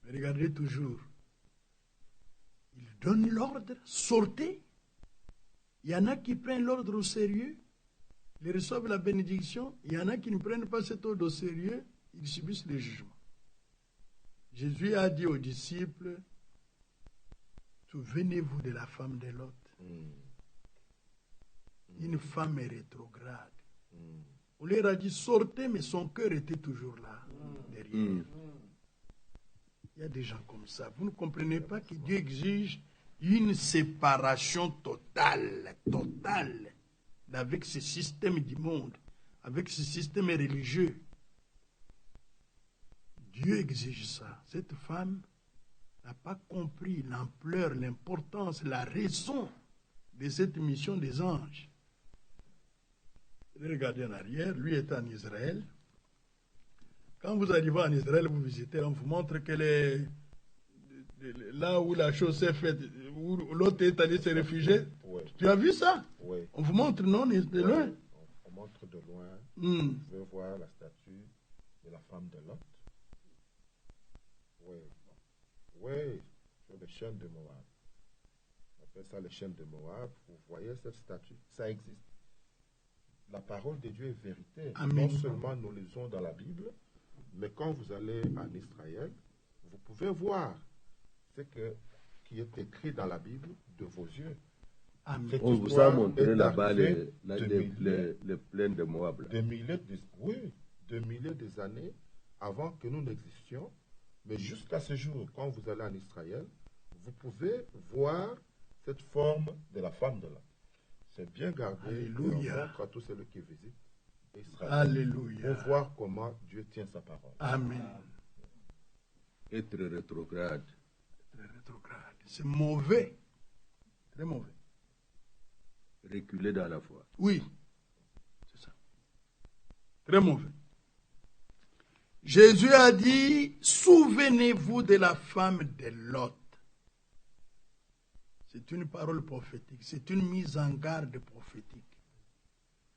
Mais regardez toujours, il donne l'ordre, sortez. Il y en a qui prennent l'ordre au sérieux, ils reçoivent la bénédiction. Il y en a qui ne prennent pas cet ordre au sérieux, ils subissent le jugement. Jésus a dit aux disciples, souvenez-vous de la femme de Lot. Une femme rétrograde. On leur a dit, sortez, mais son cœur était toujours là, derrière. Il y a des gens comme ça. Vous ne comprenez pas que Dieu exige une séparation totale avec ce système du monde, avec ce système religieux. Dieu exige ça. Cette femme n'a pas compris l'ampleur, l'importance, la raison de cette mission des anges. Regardez en arrière, lui est en Israël. Quand vous arrivez en Israël, vous visitez, on vous montre que là où la chose s'est faite, où l'autre est allé se réfugier. Oui. Tu as vu ça? Oui. On vous montre, non, de loin. On montre de loin. Mm. Vous pouvez voir la statue de la femme de Lot. Oui. Oui, sur les chaînes de Moab. appelle ça les chaînes de Moab, vous voyez cette statue, ça existe. La parole de Dieu est vérité. Amen. Non seulement nous lisons dans la Bible, mais quand vous allez en Israël, vous pouvez voir ce qui est écrit dans la Bible de vos yeux. Amen. Cette On vous a histoire montré est là-bas arrivée les plaines de Moab. Là. des milliers d'années avant que nous n'existions. Mais jusqu'à ce jour, quand vous allez en Israël, vous pouvez voir cette forme de la femme de l'homme. C'est bien gardé. Alléluia. Et on montre à tous ceux qui visitent Israël Alléluia. pour voir comment Dieu tient sa parole. Amen. Être rétrograde. Très rétrograde. C'est mauvais. Très mauvais. Reculer dans la foi. Oui. C'est ça. Très mauvais. Jésus a dit, souvenez-vous de la femme de Lot. C'est une parole prophétique. C'est une mise en garde prophétique.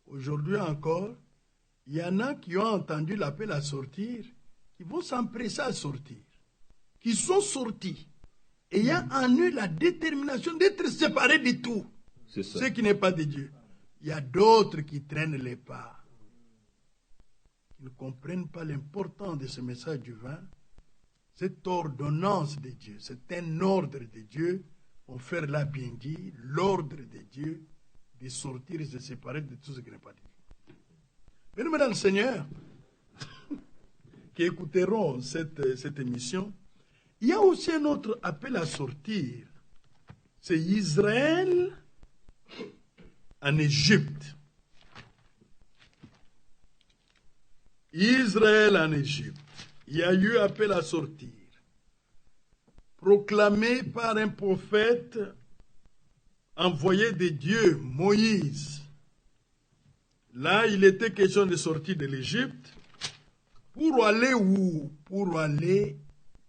Aujourd'hui encore, il y en a qui ont entendu l'appel à sortir, qui vont s'empresser à sortir, qui sont sortis, ayant en eux la détermination d'être séparés de tout, C'est ça. ce qui n'est pas de Dieu. Il y a d'autres qui traînent les pas, qui ne comprennent pas l'importance de ce message divin. Cette ordonnance de Dieu, c'est un ordre de Dieu. Mon frère l'a bien dit, l'ordre de Dieu de sortir et de se séparer de tout ce qui n'est pas de Dieu. Bien-aimés dans le Seigneur, qui écouteront cette émission, il y a aussi un autre appel à sortir. C'est Israël en Égypte. Israël en Égypte. Il y a eu appel à sortir. Proclamé par un prophète envoyé de Dieu, Moïse. Là, il était question de sortir de l'Égypte. Pour aller où? Pour aller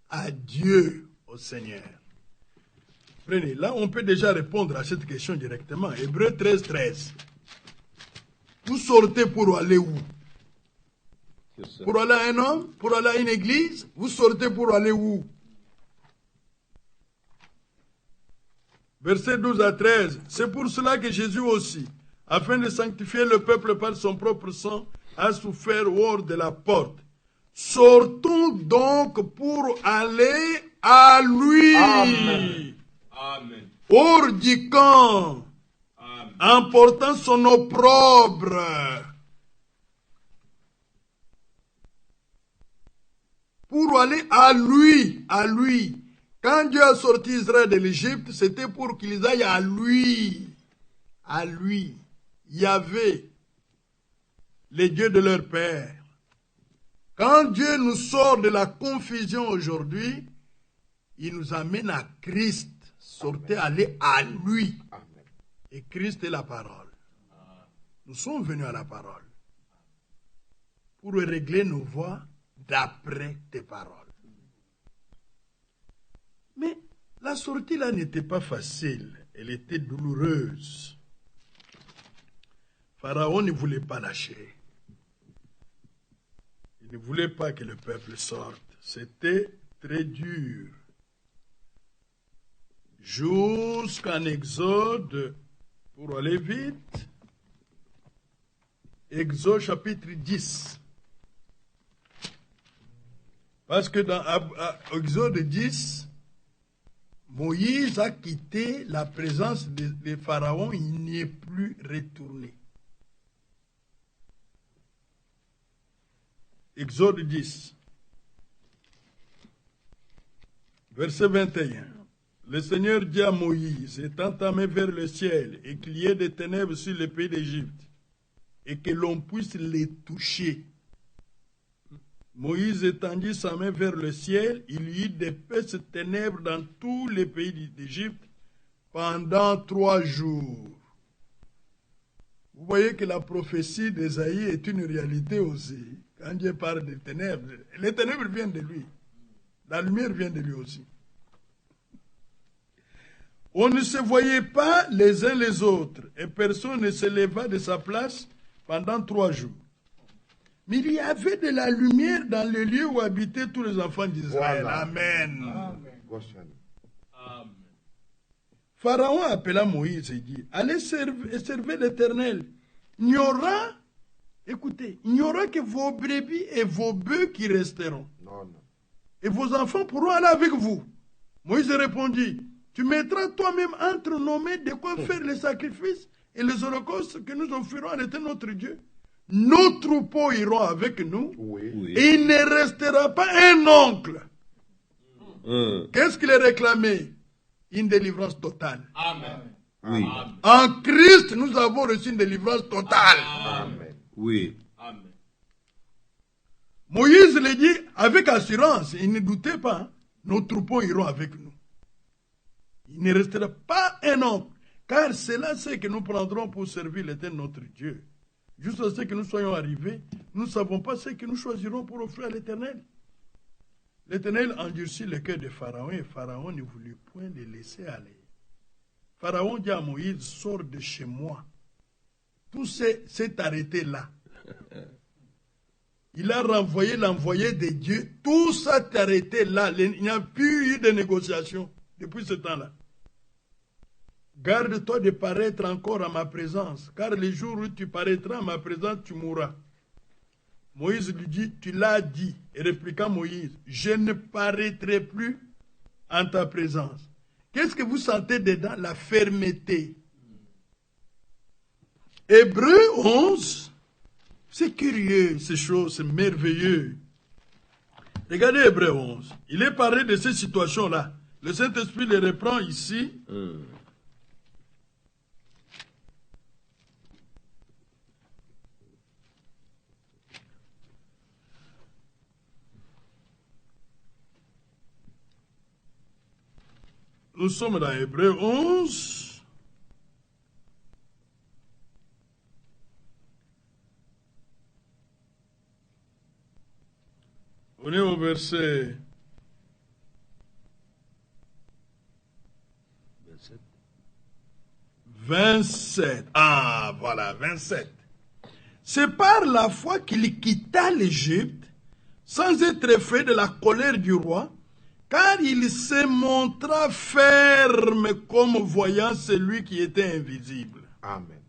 à Dieu, au Seigneur. Prenez, là, on peut déjà répondre à cette question directement. Hébreux 13, 13. Vous sortez pour aller où? C'est ça. Pour aller à un homme? Pour aller à une église? Vous sortez pour aller où? Versets 12 à 13. C'est pour cela que Jésus aussi, afin de sanctifier le peuple par son propre sang, a souffert hors de la porte. Sortons donc pour aller à lui. Amen. Amen. Hors du camp, Amen. en portant son opprobre. Pour aller à lui, à lui. Quand Dieu a sorti Israël de l'Égypte, c'était pour qu'ils aillent à lui. À lui. Yahvé, les dieux de leur père. Quand Dieu nous sort de la confusion aujourd'hui, il nous amène à Christ. Sortez, allez à lui. Amen. Et Christ est la parole. Nous sommes venus à la parole pour régler nos voies d'après tes paroles. Mais la sortie là n'était pas facile, elle était douloureuse. Pharaon ne voulait pas lâcher. Il ne voulait pas que le peuple sorte. C'était très dur. Jusqu'en Exode, pour aller vite, Exode chapitre 10. Parce que dans Exode 10, Moïse a quitté la présence de Pharaon, il n'y est plus retourné. Exode 10, verset 21. Le Seigneur dit à Moïse, étends ta main vers le ciel et qu'il y ait des ténèbres sur le pays d'Égypte et que l'on puisse les toucher. Moïse étendit sa main vers le ciel, il y eut d'épaisses ténèbres dans tous les pays d'Égypte pendant 3 jours. Vous voyez que la prophétie d'Ésaïe est une réalité aussi. Quand Dieu parle des ténèbres, les ténèbres viennent de lui. La lumière vient de lui aussi. On ne se voyait pas les uns les autres et personne ne se leva de sa place pendant 3 jours. Mais il y avait de la lumière dans le lieu où habitaient tous les enfants d'Israël. Voilà. Amen. Goshen. Amen. Pharaon appela Moïse et dit, allez servir l'Éternel. Il n'y aura, écoutez, il n'y aura que vos brebis et vos bœufs qui resteront. Non. Et vos enfants pourront aller avec vous. Moïse répondit, tu mettras toi-même entre nos mains de quoi faire les sacrifices et les holocaustes que nous offrirons à l'Éternel notre Dieu. Nos troupeaux iront avec nous, Oui. et il ne restera pas un oncle. Qu'est-ce qu'il a réclamé? Une délivrance totale. Amen. Oui. En Christ, nous avons reçu une délivrance totale. Amen. Oui. Amen. Moïse le dit avec assurance, il ne doutait pas, nos troupeaux iront avec nous. Il ne restera pas un oncle, car c'est là ce que nous prendrons pour servir l'Éternel notre Dieu. Jusqu'à ce que nous soyons arrivés, nous ne savons pas ce que nous choisirons pour offrir à l'Éternel. L'Éternel endurcit le cœur de Pharaon et Pharaon ne voulut point les laisser aller. Pharaon dit à Moïse, sors de chez moi. Tout s'est arrêté là. Il a renvoyé l'envoyé de Dieu. Tout s'est arrêté là. Il n'y a plus eu de négociation depuis ce temps-là. Garde-toi de paraître encore à ma présence, car le jour où tu paraîtras à ma présence, tu mourras. Moïse lui dit, tu l'as dit. Et répliqua Moïse, je ne paraîtrai plus en ta présence. Qu'est-ce que vous sentez dedans? La fermeté. Hébreux 11, c'est curieux, ces choses, c'est merveilleux. Regardez Hébreux 11. Il est parlé de ces situations-là. Le Saint-Esprit les reprend ici. Nous sommes dans Hébreux 11. On est au verset 27. Ah, voilà, 27. C'est par la foi qu'il quitta l'Égypte, sans être effrayé de la colère du roi, car il se montra ferme comme voyant celui qui était invisible. Amen.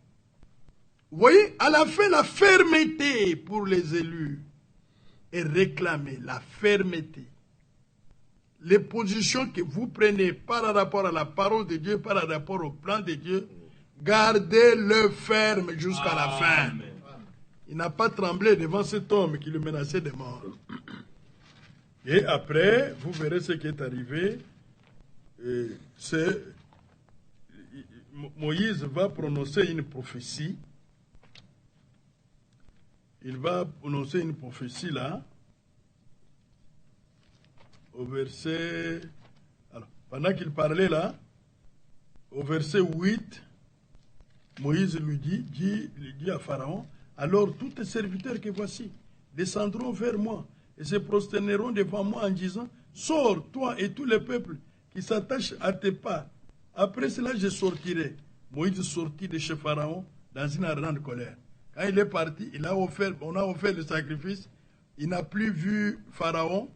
Vous voyez, à la fin, la fermeté pour les élus est réclamée, la fermeté. Les positions que vous prenez par rapport à la parole de Dieu, par rapport au plan de Dieu, gardez-le ferme jusqu'à la fin. Il n'a pas tremblé devant cet homme qui le menaçait de mort. Et après, vous verrez ce qui est arrivé. Moïse va prononcer une prophétie. Il va prononcer une prophétie là. Au verset... Alors, pendant qu'il parlait là, au verset 8, Moïse lui dit à Pharaon, alors tous tes serviteurs que voici descendront vers moi et se prosterneront devant moi en disant, sors, toi et tous les peuples qui s'attachent à tes pas. Après cela, je sortirai. Moïse sortit de chez Pharaon dans une ardente colère. Quand il est parti, on a offert le sacrifice. Il n'a plus vu Pharaon.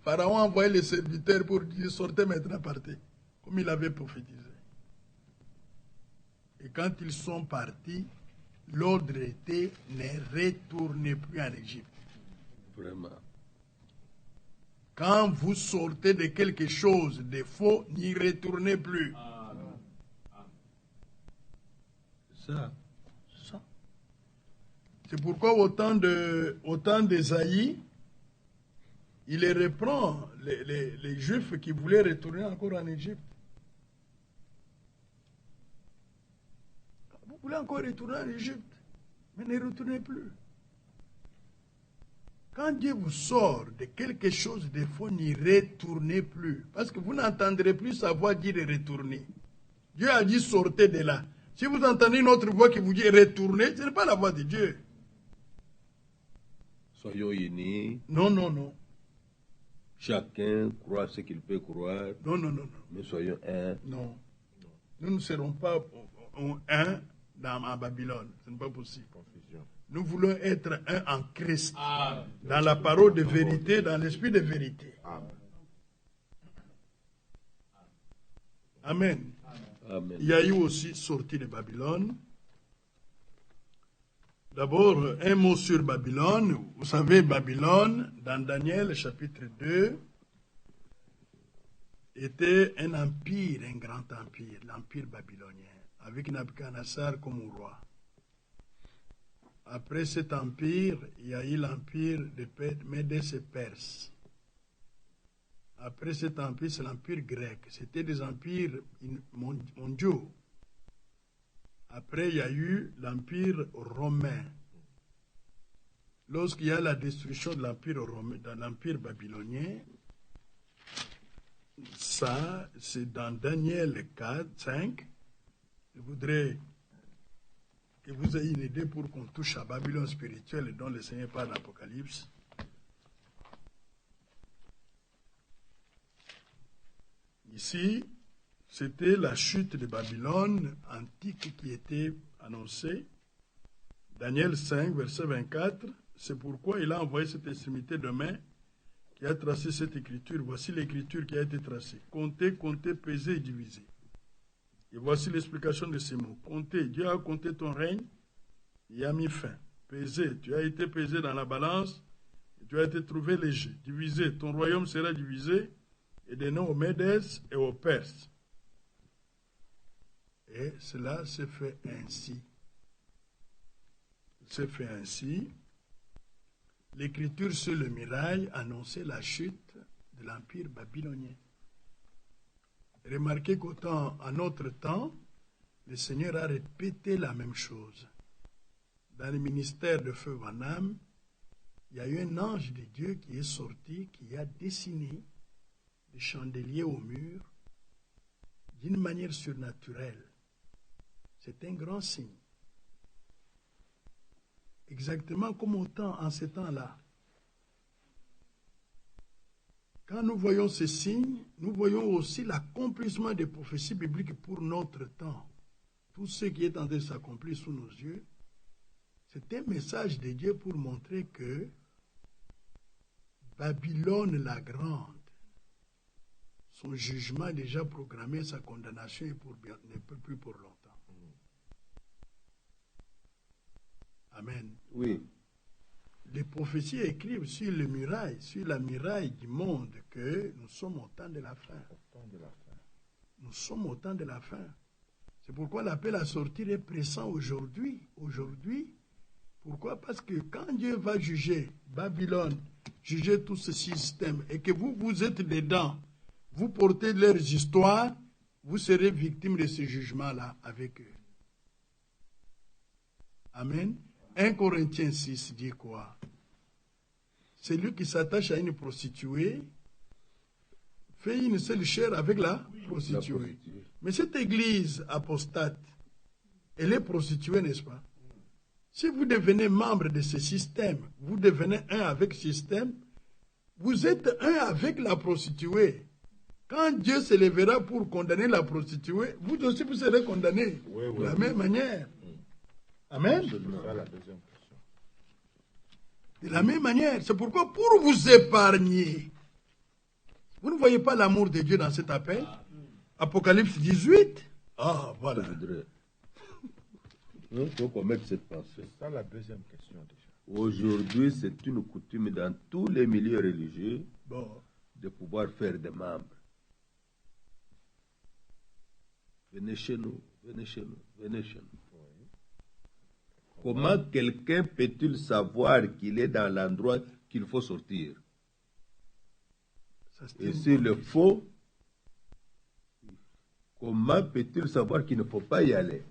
Pharaon a envoyé les serviteurs pour dire, sortez maintenant, partez. Comme il avait prophétisé. Et quand ils sont partis, l'ordre était, ne retournez plus en Égypte. Vraiment. Quand vous sortez de quelque chose de faux, n'y retournez plus. Ça. C'est pourquoi au temps d'Ésaïe, il les reprend, les Juifs qui voulaient retourner encore en Égypte. Vous voulez encore retourner en Égypte, mais ne retournez plus. Quand Dieu vous sort de quelque chose de faux, n'y retournez plus. Parce que vous n'entendrez plus sa voix dire de retourner. Dieu a dit sortez de là. Si vous entendez une autre voix qui vous dit retournez, ce n'est pas la voix de Dieu. Soyons unis. Non. Chacun croit ce qu'il peut croire. Non. Mais soyons un. Non. Nous ne serons pas un à Babylone. Ce n'est pas possible. Confusion. Nous voulons être un en Christ. Amen. Dans la parole de vérité, dans l'esprit de vérité. Amen. Amen. Amen. Il y a eu aussi sortie de Babylone. D'abord, un mot sur Babylone. Vous savez, Babylone, dans Daniel chapitre 2, était un empire, un grand empire, l'empire babylonien, avec Nabuchodonosor comme roi. Après cet empire, il y a eu l'empire de Médès et Perse. Après cet empire, c'est l'empire grec. C'était des empires mondiaux. Après, il y a eu l'empire romain. Lorsqu'il y a la destruction de l'empire romain, dans l'empire babylonien, ça, c'est dans Daniel 4, 5. Je voudrais que vous ayez une idée pour qu'on touche à Babylone spirituelle dont le Seigneur parle dans l'Apocalypse. Ici, c'était la chute de Babylone antique qui était annoncée. Daniel 5, verset 24, c'est pourquoi il a envoyé cette extrémité de main qui a tracé cette écriture. Voici l'écriture qui a été tracée. Comptez, comptez, pesez et divisez. Et voici l'explication de ces mots. Comptez, Dieu a compté ton règne, il a mis fin. Pesez, tu as été pesé dans la balance, et tu as été trouvé léger. Divisé, ton royaume sera divisé, et des noms aux Médès et aux Perses. Et cela se fait ainsi. C'est fait ainsi. L'écriture sur le mirail annonçait la chute de l'empire babylonien. Remarquez qu'autant en notre temps, le Seigneur a répété la même chose. Dans le ministère de Feu Vanam, il y a eu un ange de Dieu qui est sorti, qui a dessiné des chandeliers au mur d'une manière surnaturelle. C'est un grand signe. Exactement comme en ces temps-là. Quand nous voyons ces signes, nous voyons aussi l'accomplissement des prophéties bibliques pour notre temps. Tout ce qui est en train de s'accomplir sous nos yeux, c'est un message de Dieu pour montrer que Babylone la grande, son jugement est déjà programmé, sa condamnation n'est plus pour longtemps. Amen. Oui. Les prophéties écrivent sur le muraille, sur la muraille du monde, que nous sommes au temps de la fin. Nous sommes au temps de la fin. C'est pourquoi l'appel à sortir est pressant aujourd'hui. Aujourd'hui. Pourquoi? Parce que quand Dieu va juger Babylone, juger tout ce système, et que vous êtes dedans, vous portez leurs histoires, vous serez victime de ce jugement-là avec eux. Amen. 1 Corinthiens 6 dit quoi? Celui qui s'attache à une prostituée fait une seule chair avec la prostituée. Mais cette église apostate, elle est prostituée, n'est-ce pas? Si vous devenez membre de ce système, vous devenez un avec ce système, vous êtes un avec la prostituée. Quand Dieu se lèvera pour condamner la prostituée, vous aussi vous serez condamnés de la même manière. Amen. De la même manière. C'est pourquoi pour vous épargner, vous ne voyez pas l'amour de Dieu dans cet appel? Apocalypse 18. Ah, voilà. Il faut qu'on mette cette pensée. C'est ça la deuxième question déjà. Aujourd'hui, c'est une coutume dans tous les milieux religieux Bon. de pouvoir faire des membres. Venez chez nous, venez chez nous, venez chez nous. Comment quelqu'un peut-il savoir qu'il est dans l'endroit qu'il faut sortir? Et s'il le faut, comment peut-il savoir qu'il ne faut pas y aller?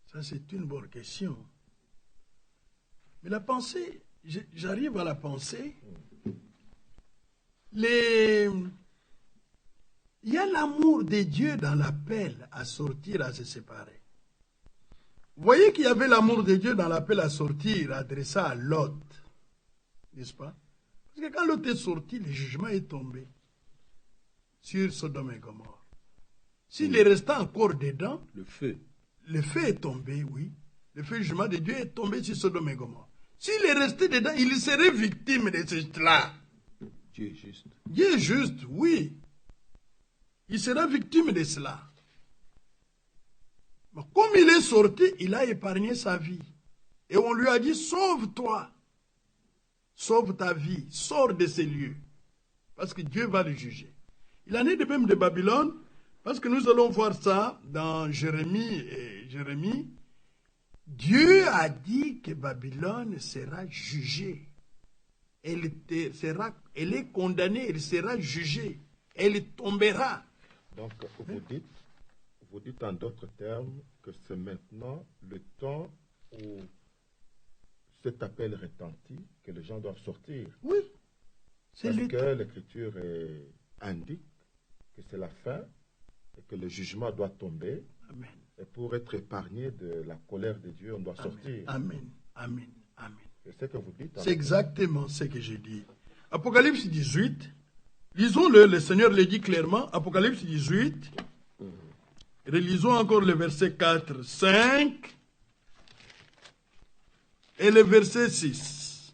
Ça, c'est une bonne question. Mais la pensée, j'arrive à la pensée. Il y a l'amour de Dieu dans l'appel à sortir, à se séparer. Vous voyez qu'il y avait l'amour de Dieu dans l'appel à sortir, adressé à Lot. N'est-ce pas? Parce que quand Lot est sorti, le jugement est tombé sur Sodome et Gomorrhe. S'il est resté encore dedans, le feu est tombé, oui. Le feu du jugement de Dieu est tombé sur Sodome et Gomorrhe. S'il est resté dedans, il serait victime de cela. Dieu est juste. Dieu est juste, oui. il sera victime de cela. Mais comme il est sorti, il a épargné sa vie. Et on lui a dit, sauve-toi, sauve ta vie, sors de ces lieux. Parce que Dieu va le juger. Il en est de même de Babylone, parce que nous allons voir ça dans Jérémie. Dieu a dit que Babylone sera jugée. Elle est condamnée, elle sera jugée. Elle tombera. Donc, vous dites en d'autres termes que c'est maintenant le temps où cet appel retentit, que les gens doivent sortir. Oui. Parce que l'Écriture indique que c'est la fin et que le jugement doit tomber. Amen. Et pour être épargné de la colère de Dieu, on doit sortir. Amen. Amen. Amen. C'est ce que vous dites. C'est exactement ce que j'ai dit. Apocalypse 18, lisons-le, le Seigneur le dit clairement. Apocalypse 18, relisons encore le verset 4, 5 et le verset 6.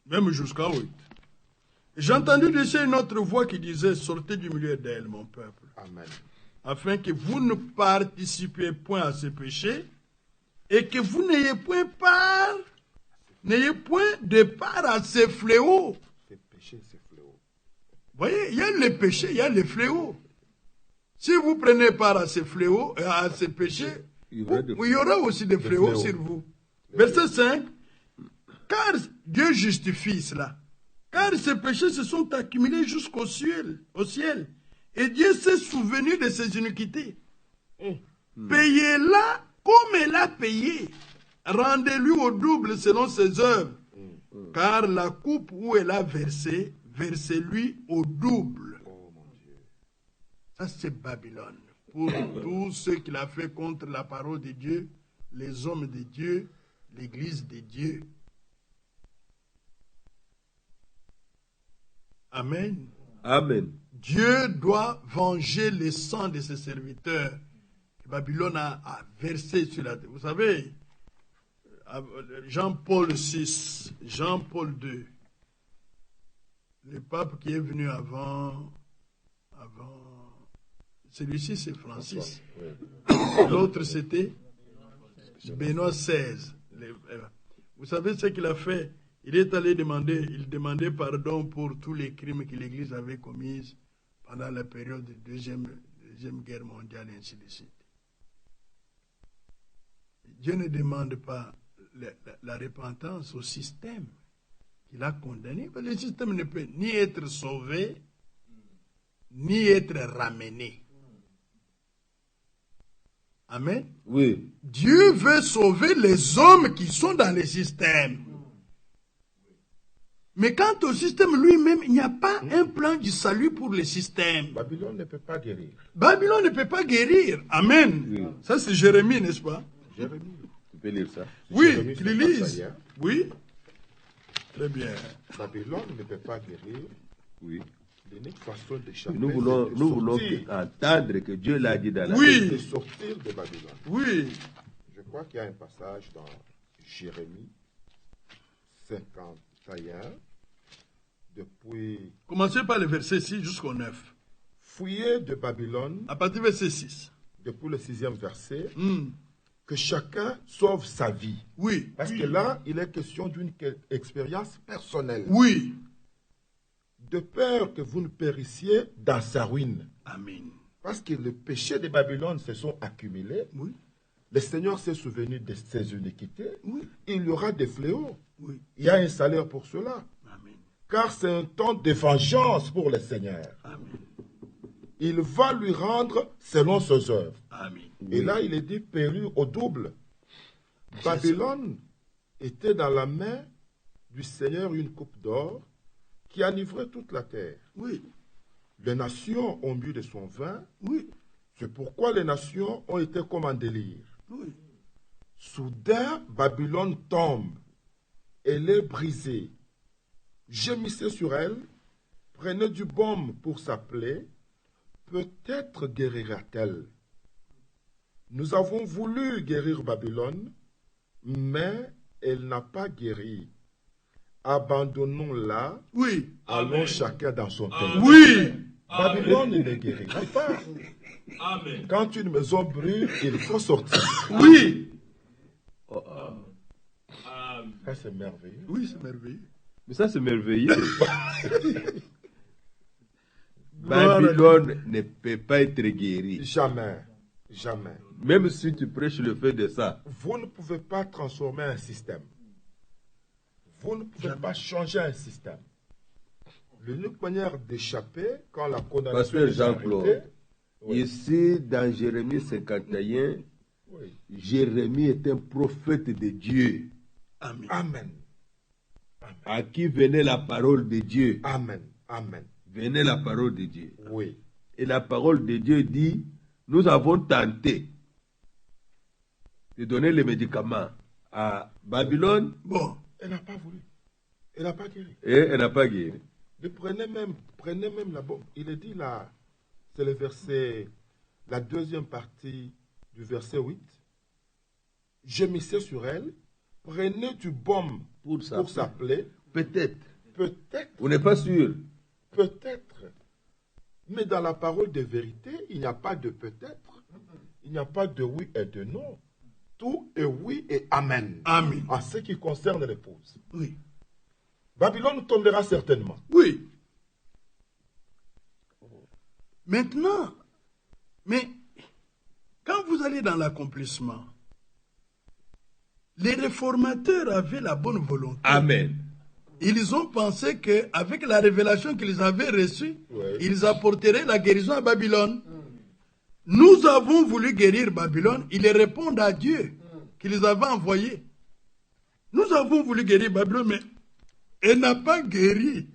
Même jusqu'à 8. J'ai entendu de chez une autre voix qui disait, sortez du milieu d'elle, mon peuple. Amen. Afin que vous ne participiez point à ce péché et que vous n'ayez point de part à ces fléaux. Ces péchés, ces fléaux. Vous voyez, il y a les péchés, il y a les fléaux. Si vous prenez part à ces fléaux, à ces péchés, il y aura aussi des fléaux sur vous. Verset 5. Car Dieu justifie cela. Car ces péchés se sont accumulés jusqu'au ciel. Et Dieu s'est souvenu de ses iniquités. Payez-la comme elle a payé. Rendez-lui au double selon ses œuvres. Car la coupe où elle a versé, versez-lui au double. Oh mon Dieu. Ça, c'est Babylone. Pour tous ceux qu'il a fait contre la parole de Dieu, les hommes de Dieu, l'église de Dieu. Amen. Amen. Dieu doit venger le sang de ses serviteurs que Babylone a versé sur la terre. Vous savez, Jean-Paul VI, Jean-Paul II, le pape qui est venu avant celui-ci c'est Francis. L'autre c'était Benoît XVI. Vous savez ce qu'il a fait? Il est allé il demandait pardon pour tous les crimes que l'Église avait commis pendant la période de deuxième guerre mondiale et ainsi de suite. Dieu ne demande pas la repentance au système qu'il a condamné. Le système ne peut ni être sauvé, ni être ramené. Amen. Oui. Dieu veut sauver les hommes qui sont dans le système. Mais quant au système lui-même, il n'y a pas un plan du salut pour le système. Babylone ne peut pas guérir. Babylone ne peut pas guérir. Amen. Oui. Ça, c'est Jérémie, n'est-ce pas? Jérémie. Tu peux lire ça. Oui, Jérémie, qu'il c'est lise. pas ça, Oui. Très bien. Babylone ne peut pas guérir. Oui. L'unique façon d'échapper, Nous voulons sortir. entendre que Dieu l'a dit dans la Oui. Bible. De sortir de Babylone. Oui. Je crois qu'il y a un passage dans Jérémie 51, depuis Commencez par le verset 6 jusqu'au 9. fouiller de Babylone, À partir du verset 6. depuis le 6e verset, Hmm. que chacun sauve sa vie. Oui. Parce que là, il est question d'une expérience personnelle. Oui. De peur que vous ne périssiez dans sa ruine. Amen. Parce que le péché de Babylone se sont accumulés. Oui. Le Seigneur s'est souvenu de ses iniquités. Oui. Il y aura des fléaux. Oui. Il y a un salaire pour cela. Amen. Car c'est un temps de vengeance pour le Seigneur. Amen. Il va lui rendre selon ses œuvres. Amen. Et là, il est dit périr au double. Babylone était dans la main du Seigneur une coupe d'or qui enivrait toute la terre. Oui. Les nations ont bu de son vin. Oui. C'est pourquoi les nations ont été comme en délire. Oui. Soudain, Babylone tombe. Elle est brisée. Gémissez sur elle. Prenez du baume pour sa plaie. Peut-être guérira-t-elle. Nous avons voulu guérir Babylone, mais elle n'a pas guéri. abandonnons-la, Oui. allons Amen. chacun dans son pays. Amen. Oui. Babylone ne guérira pas. Amen. Quand une maison brûle, il faut sortir. Oui. Amen. Ça, c'est merveilleux. Oui, c'est merveilleux. Mais ça, c'est merveilleux. Gloire à Babylone ne peut pas être guérie. Jamais. Jamais. Même si tu prêches le fait de ça. Vous ne pouvez pas transformer un système. Vous ne pouvez pas changer un système. L'unique manière d'échapper quand la condamnation Pasteur est Jean-Claude, arrêtée, oui, ici, dans Jérémie 51, oui. Jérémie est un prophète de Dieu, Amen. Amen. à qui venait la parole de Dieu. Amen. Amen. Venait la parole de Dieu. Oui. Et la parole de Dieu dit, nous avons tenté de donner les médicaments à Babylone Bon. Elle n'a pas voulu. Elle n'a pas guéri. et elle n'a pas guéri. Mais prenez même la bombe. Il est dit là, c'est le verset, la deuxième partie du verset 8. Gémissez sur elle, prenez du baume Pour pour sa plaie. Peut-être. Peut-être, On n'est pas sûr. peut-être. Mais dans la parole de vérité, il n'y a pas de peut-être. Il n'y a pas de oui et de non. Tout est oui et amen. Amen. En ce qui concerne l'épouse. Oui. Babylone tombera certainement. Oui. Maintenant, mais quand vous allez dans l'accomplissement, les réformateurs avaient la bonne volonté. Amen. Ils ont pensé qu'avec la révélation qu'ils avaient reçue, Ouais. ils apporteraient la guérison à Babylone. Nous avons voulu guérir Babylone, ils répondent à Dieu qui les avait envoyés. Nous avons voulu guérir Babylone, mais elle n'a pas guéri.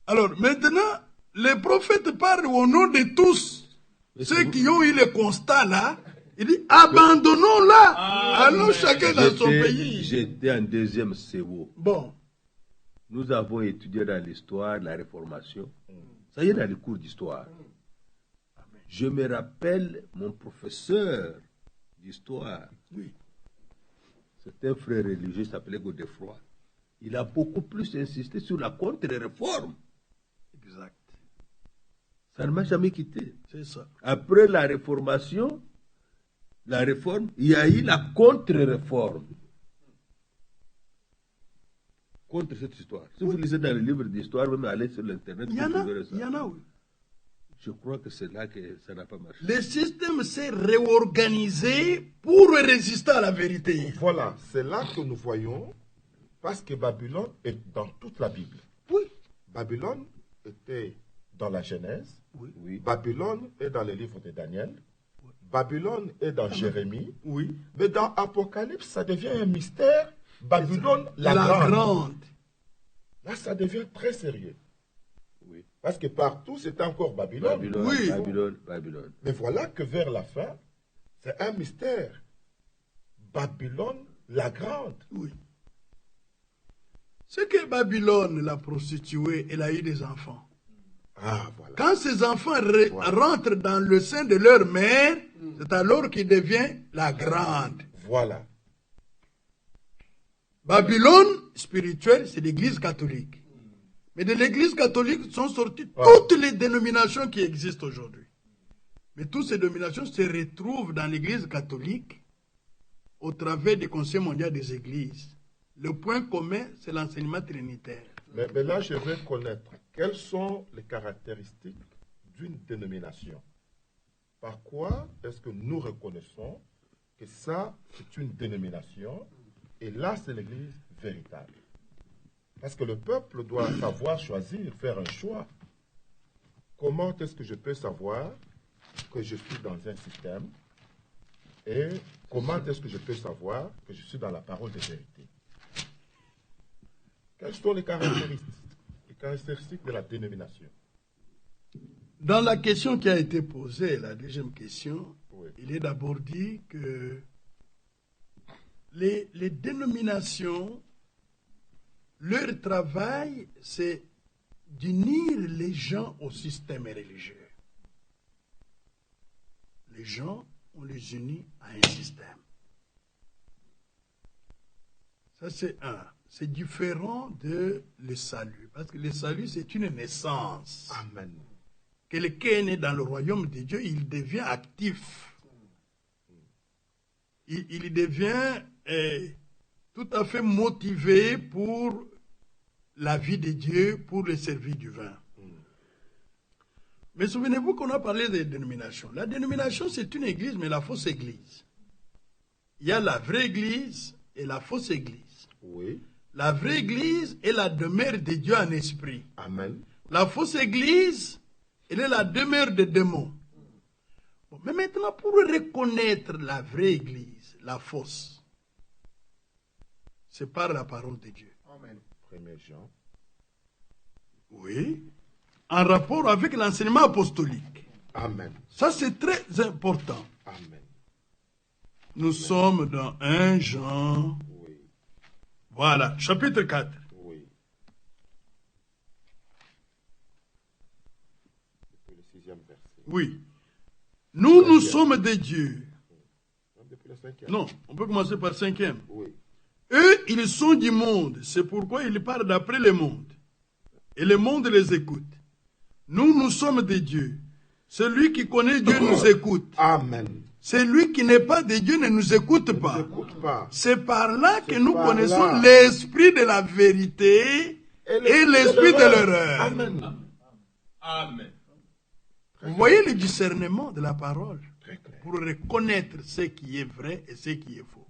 Alors maintenant, les prophètes parlent au nom de tous. Ceux qui ont eu le constat là, ils disent abandonnons-la, allons chacun dans son pays. J'étais en deuxième CO. Bon, Nous avons étudié dans l'histoire la réformation. Ça y est, dans les cours d'histoire. Je me rappelle mon professeur d'histoire. oui, C'est un frère religieux qui s'appelait Godefroy. Il a beaucoup plus insisté sur la contre-réforme. exact, Ça ne m'a jamais quitté. c'est ça. Après la réformation, la réforme, il y a eu la contre-réforme. Contre cette histoire. Si vous lisez dans les livres d'histoire, même allez sur l'internet, Il y en vous a, verrez ça. il y en a, oui. Je crois que c'est là que ça n'a pas marché. Le système s'est réorganisé pour résister à la vérité. Voilà, c'est là que nous voyons, parce que Babylone est dans toute la Bible. Oui, Babylone était dans la Genèse, Oui. Babylone est dans le livre de Daniel, Babylone est dans Jérémie, oui. mais dans Apocalypse, ça devient un mystère. Babylone, la La grande. grande. Là, ça devient très sérieux. Oui. Parce que partout, c'était encore Babylone. Babylone, Oui. Babylone, Babylone. Mais voilà que vers la fin, c'est un mystère. Babylone, la grande. Oui. C'est que Babylone, la prostituée, elle a eu des enfants. Ah, voilà. Quand ces enfants rentrent dans le sein de leur mère, c'est alors qu'il devient la grande. Voilà. Babylone spirituelle, c'est l'église catholique. Mais de l'église catholique sont sorties Ouais. toutes les dénominations qui existent aujourd'hui. Mais toutes ces dénominations se retrouvent dans l'église catholique au travers du Conseil mondial des églises. Le point commun, c'est l'enseignement trinitaire. Mais là, je veux connaître quelles sont les caractéristiques d'une dénomination. Par quoi est-ce que nous reconnaissons que ça, c'est une dénomination et là, c'est l'église véritable? Parce que le peuple doit savoir choisir, faire un choix. Comment est-ce que je peux savoir que je suis dans un système et comment est-ce que je peux savoir que je suis dans la parole de vérité? Quelles sont les caractéristiques de la dénomination? Dans la question qui a été posée, la deuxième question, Oui. il est d'abord dit que les dénominations, leur travail, c'est d'unir les gens au système religieux. Les gens, on les unit à un système. Ça, c'est un. c'est différent de le salut. Parce que le salut, c'est une naissance. Amen. Quelqu'un est né dans le royaume de Dieu, il devient actif. Il devient tout à fait motivé pour la vie de Dieu, pour le service divin. Mais souvenez-vous qu'on a parlé des dénominations. La dénomination, c'est une église, mais la fausse église. Il y a la vraie église et la fausse église. Oui. La vraie église est la demeure de Dieu en esprit. Amen. La fausse église, elle est la demeure des démons. Bon, mais maintenant, pour reconnaître la vraie église, la fausse, c'est par la parole de Dieu. Amen. 1er Jean. Oui. En rapport avec l'enseignement apostolique. Amen. Ça, c'est très important. Amen. Nous sommes dans 1 Jean. Oui. Voilà, chapitre 4. Oui. Depuis le 6e verset. Oui. Nous sommes des dieux. Non, depuis le 5e. Non, on peut commencer par 5e. Oui. Eux, ils sont du monde. C'est pourquoi ils parlent d'après le monde. Et le monde les écoute. Nous sommes des dieux. Celui qui connaît Dieu nous écoute. Amen. Celui qui n'est pas de Dieu ne nous écoute pas. N'écoute pas. C'est par là que nous par connaissons là. l'esprit de la vérité et l'esprit de l'erreur. Amen. Amen. Vous voyez le discernement de la parole Très clair. pour reconnaître ce qui est vrai et ce qui est faux.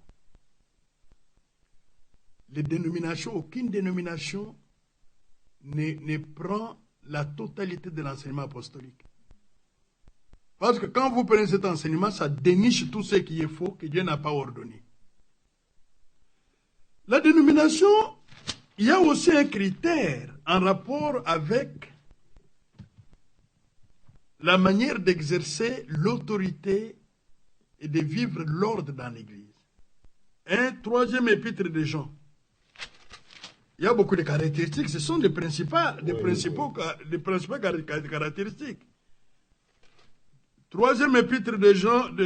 Les dénominations, aucune dénomination ne prend la totalité de l'enseignement apostolique. Parce que quand vous prenez cet enseignement, ça déniche tout ce qui est faux, que Dieu n'a pas ordonné. La dénomination, il y a aussi un critère en rapport avec la manière d'exercer l'autorité et de vivre l'ordre dans l'Église. Un troisième épître de Jean. Il y a beaucoup de caractéristiques, ce sont les principales caractéristiques. Troisième épître de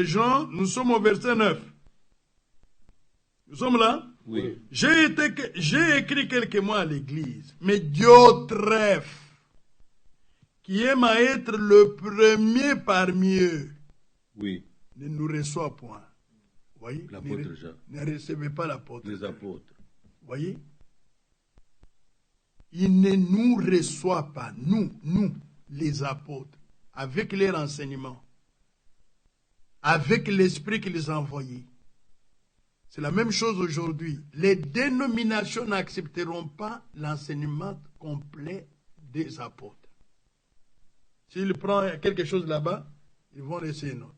Jean, nous sommes au verset 9. Nous sommes là? Oui. J'ai écrit quelques mots à l'église, mais Diotrephe, qui aime à être le premier parmi eux, Oui. ne nous reçoit point. Vous voyez? L'apôtre Jean. Ne recevez pas l'apôtre. Les apôtres. Vous voyez? Il ne nous reçoit pas, nous, les apôtres, avec les renseignements, avec l'esprit qui les a envoyés. C'est la même chose aujourd'hui. Les dénominations n'accepteront pas l'enseignement complet des apôtres. S'ils prennent quelque chose là-bas, ils vont laisser une autre.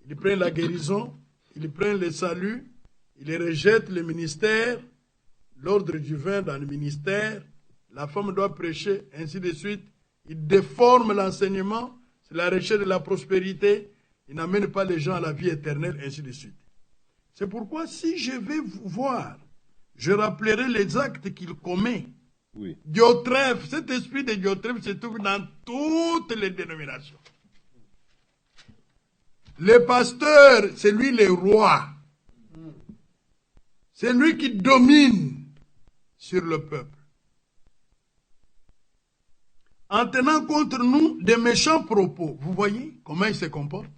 Ils prennent la guérison, ils prennent le salut, ils rejettent le ministère, l'ordre divin dans le ministère, la femme doit prêcher, ainsi de suite. Ils déforment l'enseignement, c'est la recherche de la prospérité, ils n'amènent pas les gens à la vie éternelle, ainsi de suite. C'est pourquoi si je vais vous voir, je rappellerai les actes qu'il commet. Oui. Diotrephe, cet esprit de Diotrephe se trouve dans toutes les dénominations. Le pasteur, c'est lui le roi. C'est lui qui domine sur le peuple. En tenant contre nous des méchants propos, vous voyez comment il se comporte?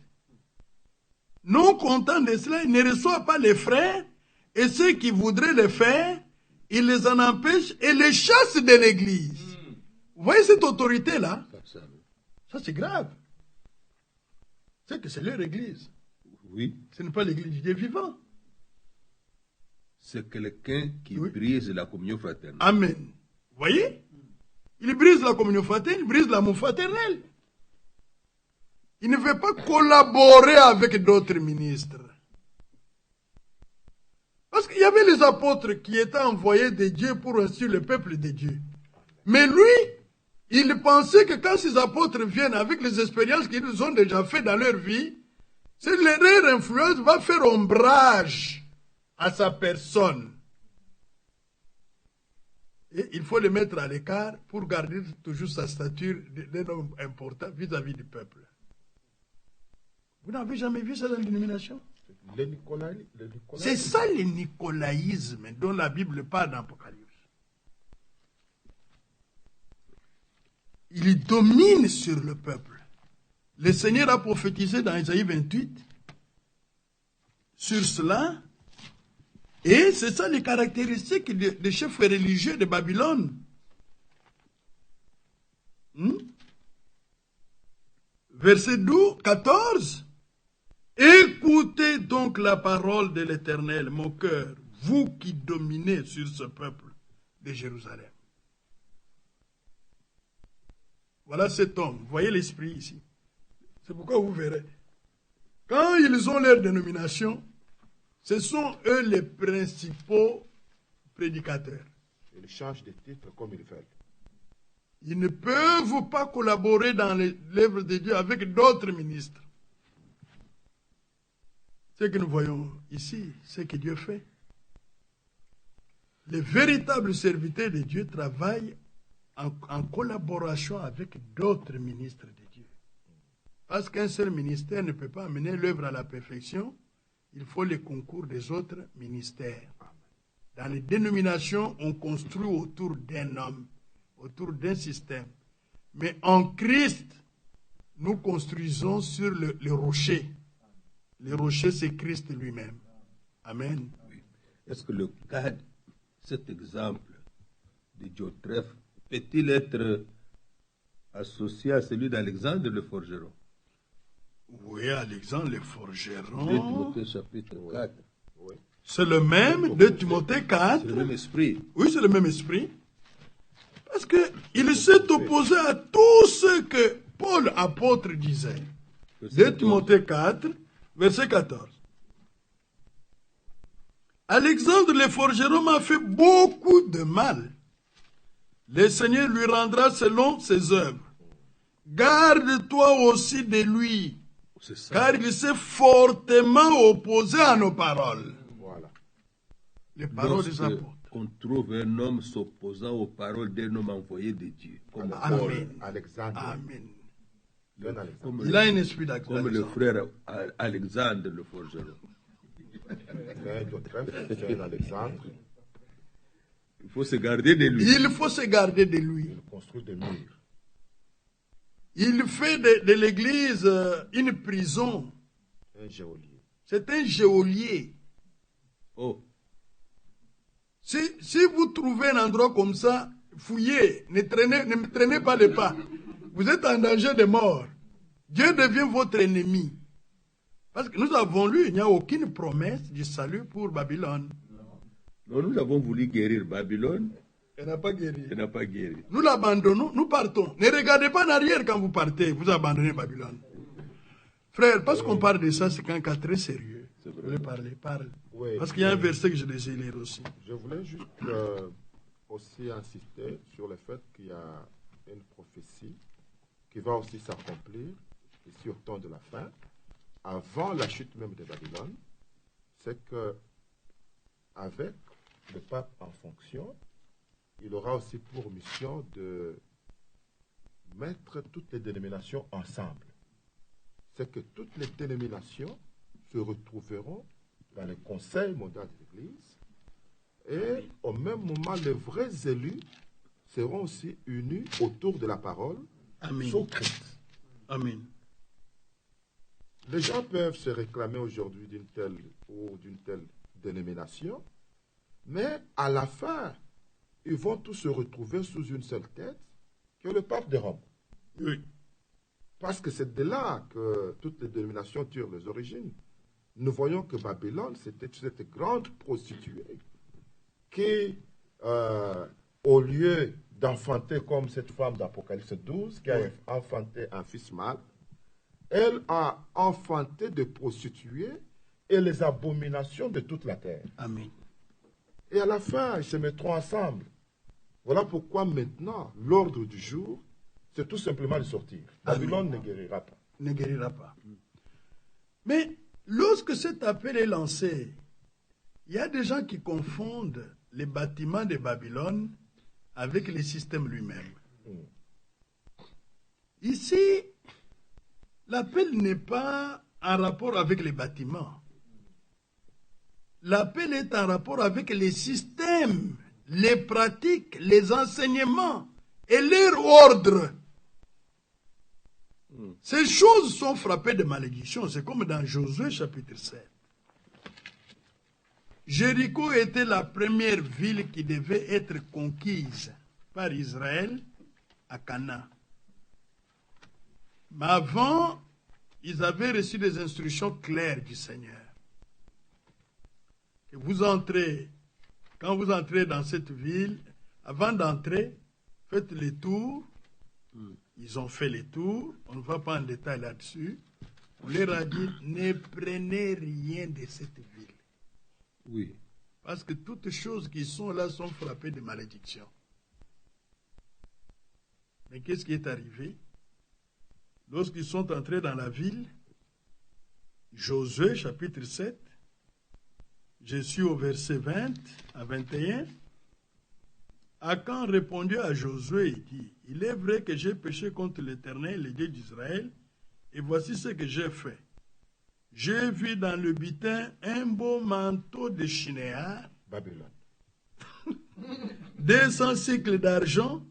Non content de cela, il ne reçoit pas les frères, et ceux qui voudraient le faire, il les en empêche et les chasse de l'église. Vous voyez cette autorité-là? Ça c'est grave. C'est que c'est leur église. Oui. Ce n'est pas l'église du Dieu vivant. C'est quelqu'un qui Oui. brise la communion fraternelle. Amen. Vous voyez? Il brise la communion fraternelle, il brise l'amour fraternel. Il ne veut pas collaborer avec d'autres ministres. Parce qu'il y avait les apôtres qui étaient envoyés de Dieu pour instruire le peuple de Dieu. Mais lui, il pensait que quand ces apôtres viennent avec les expériences qu'ils ont déjà faites dans leur vie, leur influence va faire ombrage à sa personne. Et il faut le mettre à l'écart pour garder toujours sa stature d'un homme important vis-à-vis du peuple. Vous n'avez jamais vu ça dans la dénomination? C'est ça le nicolaïsme dont la Bible parle dans l'Apocalypse. Il domine sur le peuple. Le Seigneur a prophétisé dans Isaïe 28 sur cela. Et c'est ça les caractéristiques des chefs religieux de Babylone. Verset 14. Écoutez donc la parole de l'Éternel, mon cœur, vous qui dominez sur ce peuple de Jérusalem. Voilà cet homme. Vous voyez l'esprit ici. C'est pourquoi vous verrez. Quand ils ont leur dénomination, ce sont eux les principaux prédicateurs. Ils changent de titre comme ils veulent. Ils ne peuvent pas collaborer dans l'œuvre de Dieu avec d'autres ministres. Ce que nous voyons ici, c'est ce que Dieu fait. Les véritables serviteurs de Dieu travaillent en collaboration avec d'autres ministres de Dieu. Parce qu'un seul ministère ne peut pas amener l'œuvre à la perfection, il faut le concours des autres ministères. Dans les dénominations, on construit autour d'un homme, autour d'un système. Mais en Christ, nous construisons sur le rocher. Le rocher, c'est Christ lui-même. Amen. Oui. Est-ce que le cas, cet exemple de Diotrephe, peut-il être associé à celui d'Alexandre le forgeron? Oui, Alexandre le forgeron. 2 Timothée chapitre 4. Oui. C'est le même, 2 Timothée 4. C'est le même esprit. Oui, c'est le même esprit. Parce qu'il s'est opposé à tout ce que Paul, apôtre, disait. 2 Timothée 4, verset 14. Alexandre le forgeron m'a fait beaucoup de mal. Le Seigneur lui rendra selon ses œuvres. Garde-toi aussi de lui, car il s'est fortement opposé à nos paroles. Voilà. Les paroles des apôtres. On trouve un homme s'opposant aux paroles d'un homme envoyé de Dieu. Comme Amen. Alexandre. Amen. Alexandre. Il a un esprit Comme le d'Alexandre. frère Alexandre le forgeron. Mais Diotrephe, c'est un Alexandre. Il faut se garder de lui. Il faut se garder de lui. Il construit des murs. Il fait de l'église une prison. Un géolier. C'est un geôlier. Oh, Si vous trouvez un endroit comme ça, fouillez, ne traînez pas les pas. Vous êtes en danger de mort. Dieu devient votre ennemi. Parce que nous avons lu, il n'y a aucune promesse du salut pour Babylone. non, nous avons voulu guérir Babylone, Elle n'a pas guéri. elle n'a pas guéri. Nous l'abandonnons, nous partons. Ne regardez pas en arrière quand vous partez, vous abandonnez Babylone. Frère, parce qu'on parle de ça, c'est un cas très sérieux. C'est vrai. Vous voulez parler, parle. Oui. Parce qu'il y a un verset que je désire lire aussi. Je voulais juste aussi insister sur le fait qu'il y a une prophétie qui va aussi s'accomplir ici au temps de la fin, avant la chute même de Babylone. C'est que avec le pape en fonction, il aura aussi pour mission de mettre toutes les dénominations ensemble. C'est que toutes les dénominations se retrouveront dans le conseil mondial de l'Église et au même moment, les vrais élus seront aussi unis autour de la parole Amen. sous Christ. Amen. Les gens peuvent se réclamer aujourd'hui d'une telle ou d'une telle dénomination, mais à la fin, ils vont tous se retrouver sous une seule tête, qui est le pape de Rome. Oui. Parce que c'est de là que toutes les dénominations tirent les origines. Nous voyons que Babylone, c'était cette grande prostituée qui, au lieu d'enfanter comme cette femme d'Apocalypse 12, qui a enfanté un fils mâle, elle a enfanté des prostituées et les abominations de toute la terre. Amen. Et à la fin, ils se mettront ensemble. Voilà pourquoi maintenant, l'ordre du jour, c'est tout simplement de sortir. Babylone ne guérira pas. Ne guérira pas. Mais lorsque cet appel est lancé, il y a des gens qui confondent les bâtiments de Babylone avec le système lui-même. Ici, l'appel n'est pas en rapport avec les bâtiments. L'appel est en rapport avec les systèmes, les pratiques, les enseignements et leur ordre. Ces choses sont frappées de malédiction. C'est comme dans Josué chapitre 7. Jéricho était la première ville qui devait être conquise par Israël à Canaan. Mais avant, ils avaient reçu des instructions claires du Seigneur. Que quand vous entrez dans cette ville, avant d'entrer, faites les tours. Ils ont fait les tours, on ne va pas en détail là-dessus. On leur a dit, ne prenez rien de cette ville. Oui. Parce que toutes choses qui sont là sont frappées de malédiction. Mais qu'est-ce qui est arrivé? Lorsqu'ils sont entrés dans la ville, Josué chapitre 7, je suis au verset 20 à 21, Akan répondit à Josué et dit, « Il est vrai que j'ai péché contre l'Éternel, le Dieu d'Israël, et voici ce que j'ai fait. J'ai vu dans le butin un beau manteau de chinéar, Babylone. 200 cycles d'argent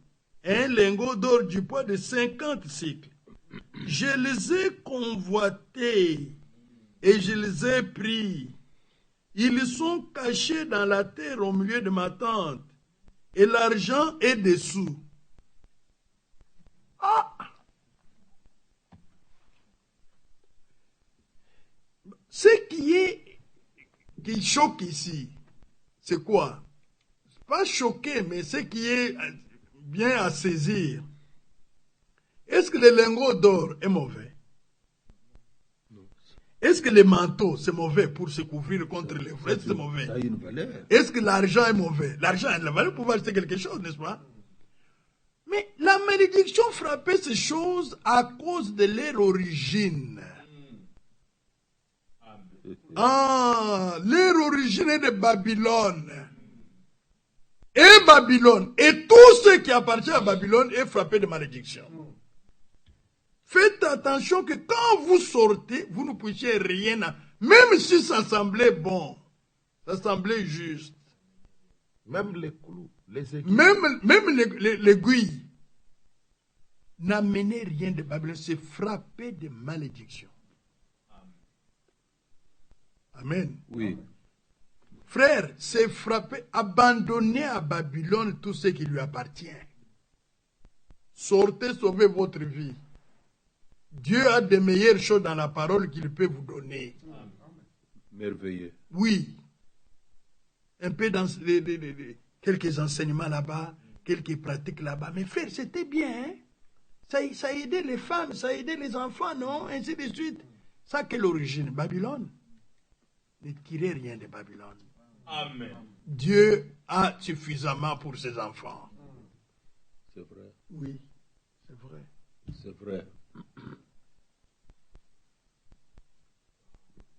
et un lingot d'or du poids de 50 cycles. Je les ai convoités et je les ai pris. Ils sont cachés dans la terre au milieu de ma tente et l'argent est dessous. » Ah! Ce qui choque ici, c'est quoi? Pas choqué, mais ce qui est bien à saisir. Est-ce que le lingot d'or est mauvais? Est-ce que le manteau, c'est mauvais pour se couvrir contre les frais? C'est mauvais. Ça a une valeur. Est-ce que l'argent est mauvais? L'argent a la valeur pour acheter quelque chose, n'est-ce pas? Mais la malédiction frappait ces choses à cause de leur origine. Ah, leur origine est de Babylone. Et Babylone, et tout ce qui appartient à Babylone est frappé de malédiction. Faites attention que quand vous sortez, vous ne puissiez rien, même si ça semblait bon, ça semblait juste. Même les clous, les aiguilles. Même l'aiguille. N'amenez rien de Babylone, c'est frappé de malédiction. Amen. Oui. Frère, c'est frapper, abandonner à Babylone tout ce qui lui appartient. Sortez, sauvez votre vie. Dieu a de meilleures choses dans la parole qu'il peut vous donner. Merveilleux. Oui. Un peu dans quelques enseignements là-bas, quelques pratiques là-bas. Mais frère, c'était bien. Hein? Ça aidait les femmes, ça aidait les enfants, non? Ainsi de suite. Ça, quelle origine? Babylone. Ne tirez rien de Babylone. Amen. Dieu a suffisamment pour ses enfants. C'est vrai. Oui, c'est vrai. C'est vrai.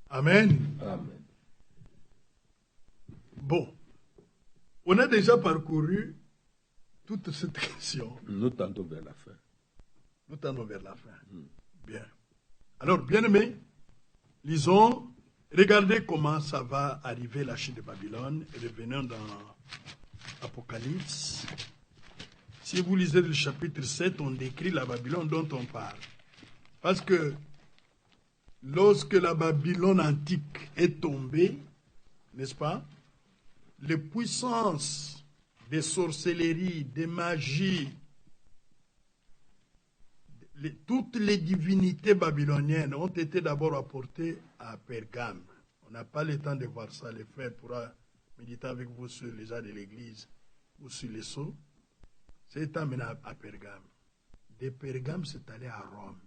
Amen. Amen. Bon, on a déjà parcouru toute cette question. Nous tendons vers la fin. Nous tendons vers la fin. Bien. Alors, bien-aimés, lisons. Regardez comment ça va arriver la chute de Babylone. Revenons dans Apocalypse. Si vous lisez le chapitre 7, on décrit la Babylone dont on parle. Parce que lorsque la Babylone antique est tombée, n'est-ce pas, les puissances des sorcelleries, des magies, toutes les divinités babyloniennes ont été d'abord apportées à Pergame. On n'a pas le temps de voir ça. Le frère pourra méditer avec vous sur les arts de l'église ou sur les sceaux. C'est amené à Pergame. De Pergame, c'est allé à Rome.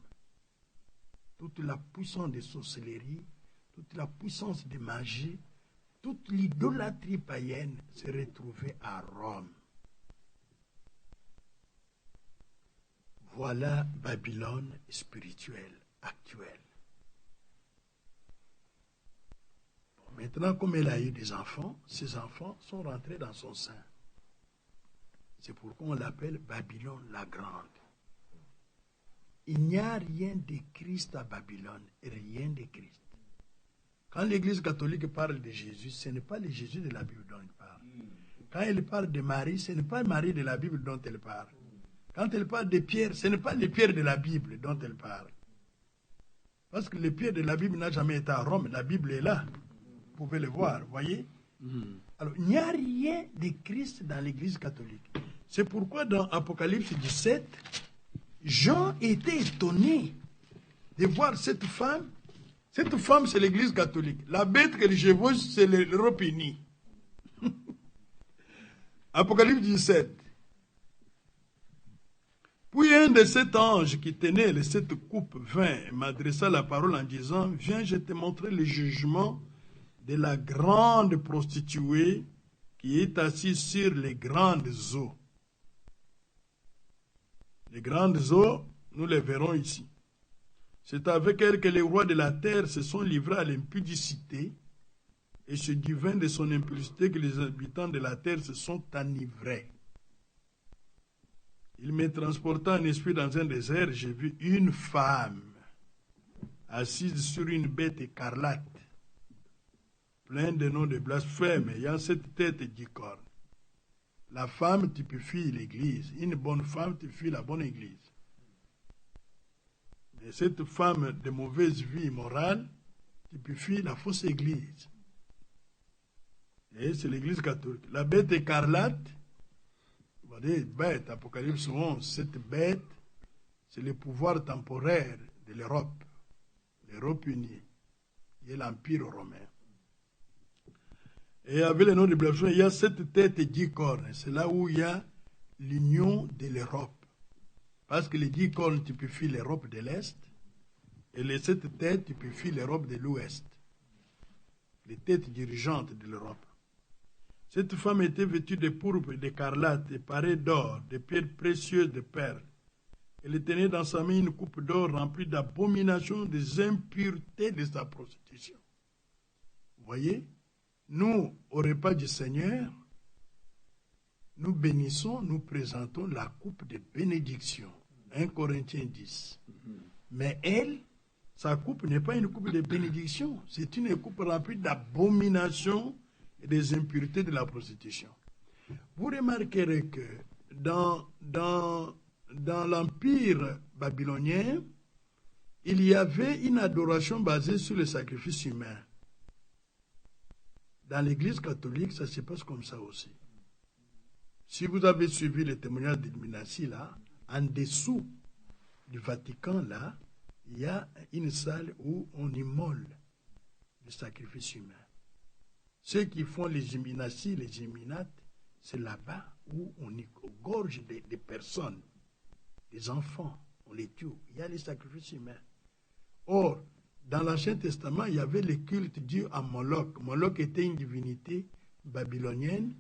Toute la puissance des sorcelleries, toute la puissance des magies, toute l'idolâtrie païenne s'est retrouvée à Rome. Voilà Babylone spirituelle, actuelle. Bon, maintenant, comme elle a eu des enfants, ses enfants sont rentrés dans son sein. C'est pourquoi on l'appelle Babylone la Grande. Il n'y a rien de Christ à Babylone, rien de Christ. Quand l'Église catholique parle de Jésus, ce n'est pas le Jésus de la Bible dont il parle. Quand elle parle de Marie, ce n'est pas Marie de la Bible dont elle parle. Quand elle parle de Pierre, ce n'est pas les pierres de la Bible dont elle parle. Parce que les pierres de la Bible n'a jamais été à Rome. La Bible est là. Vous pouvez le voir, voyez. Alors, il n'y a rien de Christ dans l'Église catholique. C'est pourquoi dans Apocalypse 17, Jean était étonné de voir cette femme. Cette femme, c'est l'Église catholique. La bête que je vois, c'est l'Europe unie. Apocalypse 17. Puis un de ces anges qui tenait les 7 coupes vint et m'adressa la parole en disant, viens, je te montrer le jugement de la grande prostituée qui est assise sur les grandes eaux. Les grandes eaux, nous les verrons ici. C'est avec elle que les rois de la terre se sont livrés à l'impudicité, et c'est du vin de son impudicité que les habitants de la terre se sont enivrés. Il me transporta en esprit dans un désert, j'ai vu une femme assise sur une bête écarlate, pleine de noms de blasphème, ayant cette tête et 10 cornes. La femme typifie l'Église. Une bonne femme typifie la bonne Église. Mais cette femme de mauvaise vie morale typifie la fausse Église. Et c'est l'Église catholique. La bête écarlate, vous voyez, bête, Apocalypse 11, cette bête, c'est le pouvoir temporaire de l'Europe, l'Europe unie, et l'Empire romain. Et avec le nom de blasphème, il y a 7 têtes et 10 cornes. C'est là où il y a l'union de l'Europe. Parce que les 10 cornes typifient l'Europe de l'Est, et les 7 têtes typifient l'Europe de l'Ouest. Les têtes dirigeantes de l'Europe. Cette femme était vêtue de pourpre et d'écarlate, et parée d'or, de pierres précieuses, de perles. Elle tenait dans sa main une coupe d'or remplie d'abominations, des impuretés de sa prostitution. Vous voyez? Nous, au repas du Seigneur, nous bénissons, nous présentons la coupe de bénédiction. 1 Corinthiens 10. Mais elle, sa coupe n'est pas une coupe de bénédiction. C'est une coupe remplie d'abominations et des impuretés de la prostitution. Vous remarquerez que dans l'Empire babylonien, il y avait une adoration basée sur le sacrifice humain. Dans l'Église catholique, ça se passe comme ça aussi. Si vous avez suivi le témoignage d'Illuminati, là, en dessous du Vatican, là, il y a une salle où on immole le sacrifice humain. Ceux qui font les Illuminati, les Illuminates, c'est là-bas où on égorge des personnes, des enfants, on les tue. Il y a les sacrifices humains. Or, dans l'Ancien Testament, il y avait le culte dû à Moloch. Moloch était une divinité babylonienne.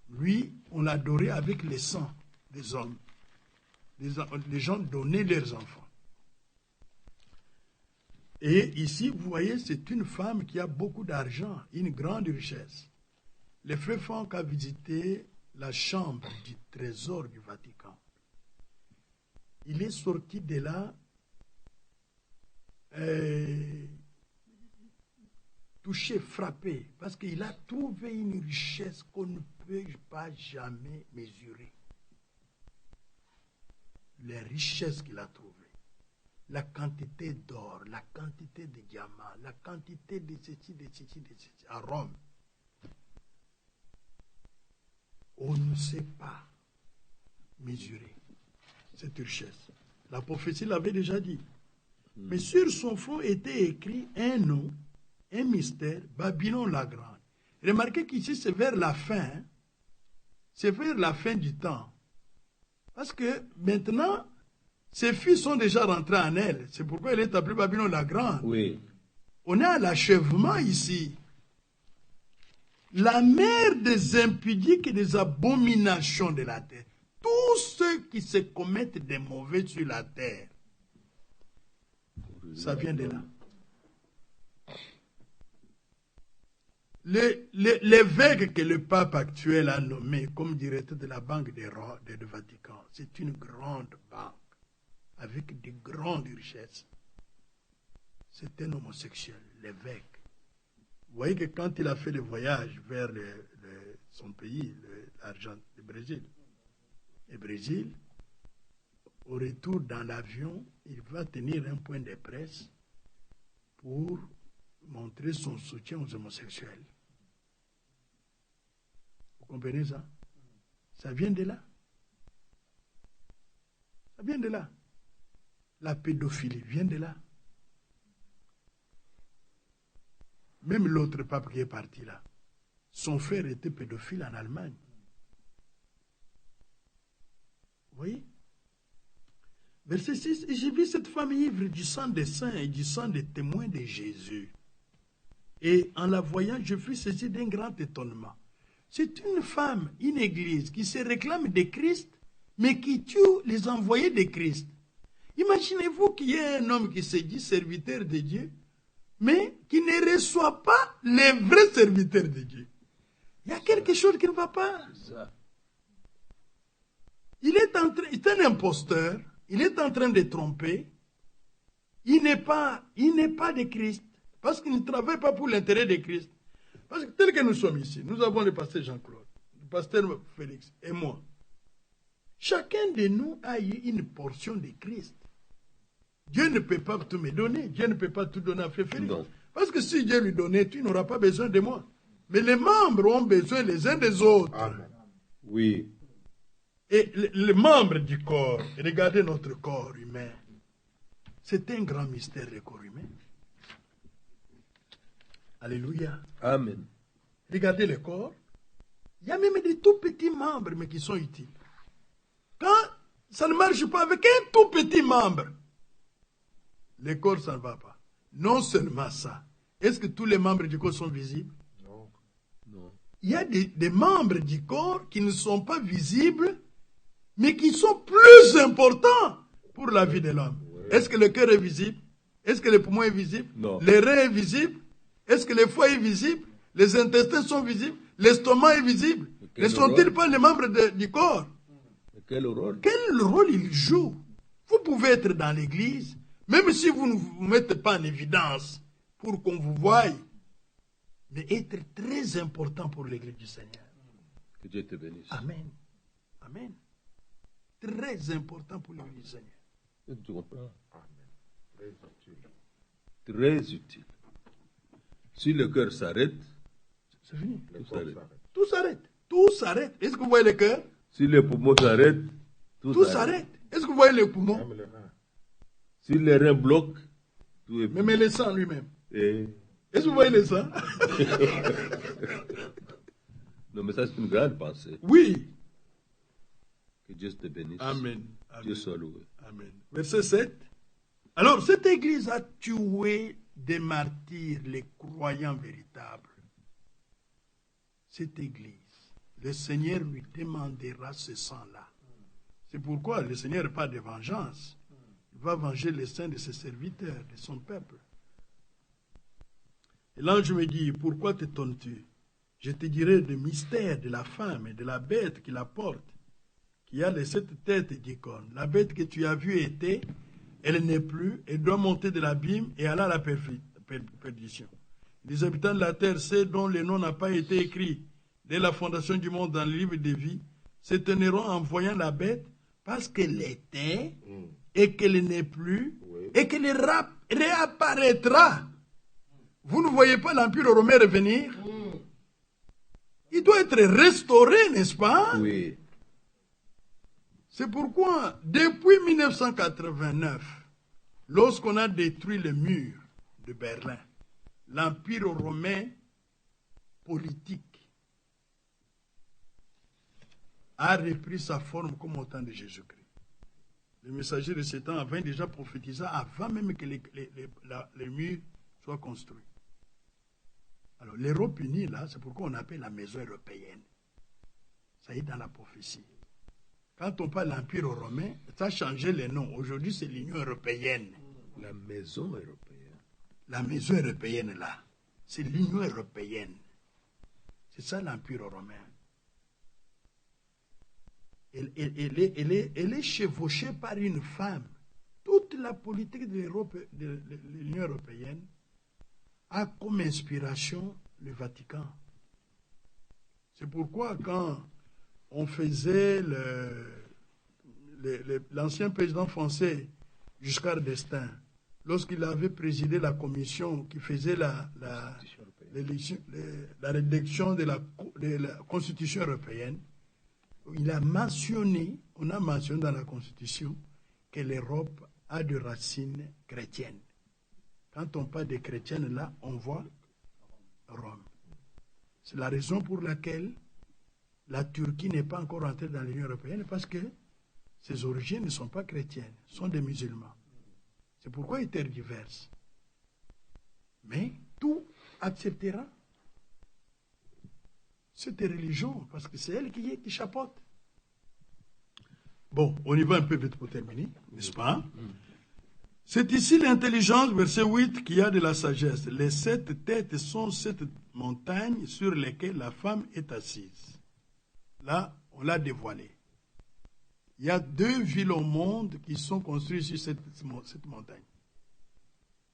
Lui, on l'adorait avec le sang des hommes. Les gens donnaient leurs enfants. Et ici, vous voyez, c'est une femme qui a beaucoup d'argent, une grande richesse. Les frères Franck a visité la chambre du trésor du Vatican. Il est sorti de là touché, frappé, parce qu'il a trouvé une richesse qu'on ne peut pas jamais mesurer. Les richesses qu'il a trouvées, la quantité d'or, la quantité de diamants, la quantité de ceci, à Rome. On ne sait pas mesurer cette richesse. La prophétie l'avait déjà dit. Mais sur son front était écrit un nom, un mystère, Babylone la grande. Remarquez qu'ici c'est vers la fin, hein? C'est vers la fin du temps. Parce que maintenant, ses fils sont déjà rentrés en elle. C'est pourquoi elle est appelée Babylone la grande. Oui. On est à l'achèvement ici. La mère des impudiques et des abominations de la terre. Tous ceux qui se commettent des mauvais sur la terre. Ça vient de là. L'évêque que le pape actuel a nommé comme directeur de la Banque du Vatican, c'est une grande banque avec de grandes richesses. C'est un homosexuel, l'évêque. Vous voyez que quand il a fait le voyage vers son pays, le Brésil, au retour dans l'avion, il va tenir un point de presse pour montrer son soutien aux homosexuels. Vous comprenez ça? Ça vient de là. Ça vient de là. La pédophilie vient de là. Même l'autre pape qui est parti là, son frère était pédophile en Allemagne. Vous voyez? Verset 6, et j'ai vu cette femme ivre du sang des saints et du sang des témoins de Jésus. Et en la voyant, je fus saisi d'un grand étonnement. C'est une femme, une église, qui se réclame de Christ, mais qui tue les envoyés de Christ. Imaginez-vous qu'il y ait un homme qui se dit serviteur de Dieu, mais qui ne reçoit pas les vrais serviteurs de Dieu. Il y a quelque chose qui ne va pas. Il est un imposteur, il est en train de tromper, il n'est pas de Christ, parce qu'il ne travaille pas pour l'intérêt de Christ. Parce que tel que nous sommes ici, nous avons le pasteur Jean-Claude, le pasteur Félix et moi. Chacun de nous a eu une portion de Christ. Dieu ne peut pas tout me donner. Dieu ne peut pas tout donner à Frère Félix. Non. Parce que si Dieu lui donnait, tu n'auras pas besoin de moi. Mais les membres ont besoin les uns des autres. Amen. Oui. Et les membres du corps, regardez notre corps humain. C'est un grand mystère, le corps humain. Alléluia. Amen. Regardez le corps. Il y a même des tout petits membres, mais qui sont utiles. Quand ça ne marche pas avec un tout petit membre, le corps, ça ne va pas. Non seulement ça. Est-ce que tous les membres du corps sont visibles? Non. Non. Il y a des membres du corps qui ne sont pas visibles, mais qui sont plus importants pour la vie de l'homme. Oui. Est-ce que le cœur est visible? Est-ce que le poumon est visible? Non. Les reins est visible? Est-ce que le foie est visible? Les intestins sont visibles? L'estomac est visible? Ne sont-ils pas les membres du corps? Quel rôle? Quel rôle ils jouent? Vous pouvez être dans l'église, même si vous ne vous mettez pas en évidence pour qu'on vous voie, mais être très important pour l'église du Seigneur. Que Dieu te bénisse. Amen. Amen. Très important pour l'église du Seigneur. Tu comprends? Amen. Très utile. Très utile. Si le cœur s'arrête, C'est fini. Le Tout corps s'arrête. s'arrête. Tout s'arrête. Tout s'arrête. Est-ce que vous voyez le cœur? si les poumons s'arrêtent, Tout s'arrête. Est-ce que vous voyez les poumons? Même les reins. Si les reins bloquent, tout est Même le sang lui-même. Et... Est-ce que vous voyez le sang? Non, mais ça, c'est une grande pensée. Oui. Que Dieu te bénisse. Amen. Dieu Amen. soit loué. Amen. Verset 7. Alors, cette église a tué des martyrs, les croyants véritables. Cette église, le Seigneur lui demandera ce sang-là. C'est pourquoi le Seigneur n'a pas de vengeance. Il va venger les saints de ses serviteurs, de son peuple. Et l'ange me dit, pourquoi t'étonnes-tu? Je te dirai le mystère de la femme et de la bête qui la porte, qui a les 7 têtes du corps. La bête que tu as vue était, elle n'est plus, elle doit monter de l'abîme et aller à la perdition. Les habitants de la terre, ceux dont le nom n'a pas été écrit dès la fondation du monde dans le livre de vie, s'étonneront en voyant la bête parce qu'elle était et qu'elle n'est plus et qu'elle réapparaîtra. Vous ne voyez pas l'Empire romain revenir? Il doit être restauré, n'est-ce pas? Oui. C'est pourquoi, depuis 1989, lorsqu'on a détruit le mur de Berlin, l'Empire romain politique a repris sa forme comme au temps de Jésus-Christ. Le messager de ce temps avait déjà prophétisé avant même que les murs soient construits. Alors, l'Europe unie, là, c'est pourquoi on appelle la maison européenne. Ça y est dans la prophétie. Quand on parle de l'Empire romain, ça a changé les noms. Aujourd'hui, c'est l'Union européenne. La maison européenne. La maison européenne, là, c'est l'Union européenne. C'est ça l'Empire romain. Elle est chevauchée par une femme. Toute la politique de l'Union européenne a comme inspiration le Vatican. C'est pourquoi quand on faisait l'ancien président français, Giscard d'Estaing, lorsqu'il avait présidé la commission qui faisait la rédaction de la Constitution européenne, on a mentionné dans la Constitution que l'Europe a des racines chrétiennes. Quand on parle des chrétiennes, là, on voit Rome. C'est la raison pour laquelle la Turquie n'est pas encore entrée dans l'Union européenne, parce que ses origines ne sont pas chrétiennes, sont des musulmans. C'est pourquoi ils tergiversent. Mais tout acceptera cette religion, parce que c'est elle qui chapeaute. Bon, on y va un peu vite pour terminer, n'est-ce pas? C'est ici l'intelligence, verset 8, qui a de la sagesse. Les 7 têtes sont 7 montagnes sur lesquelles la femme est assise. Là, on l'a dévoilé. Il y a 2 villes au monde qui sont construites sur cette montagne.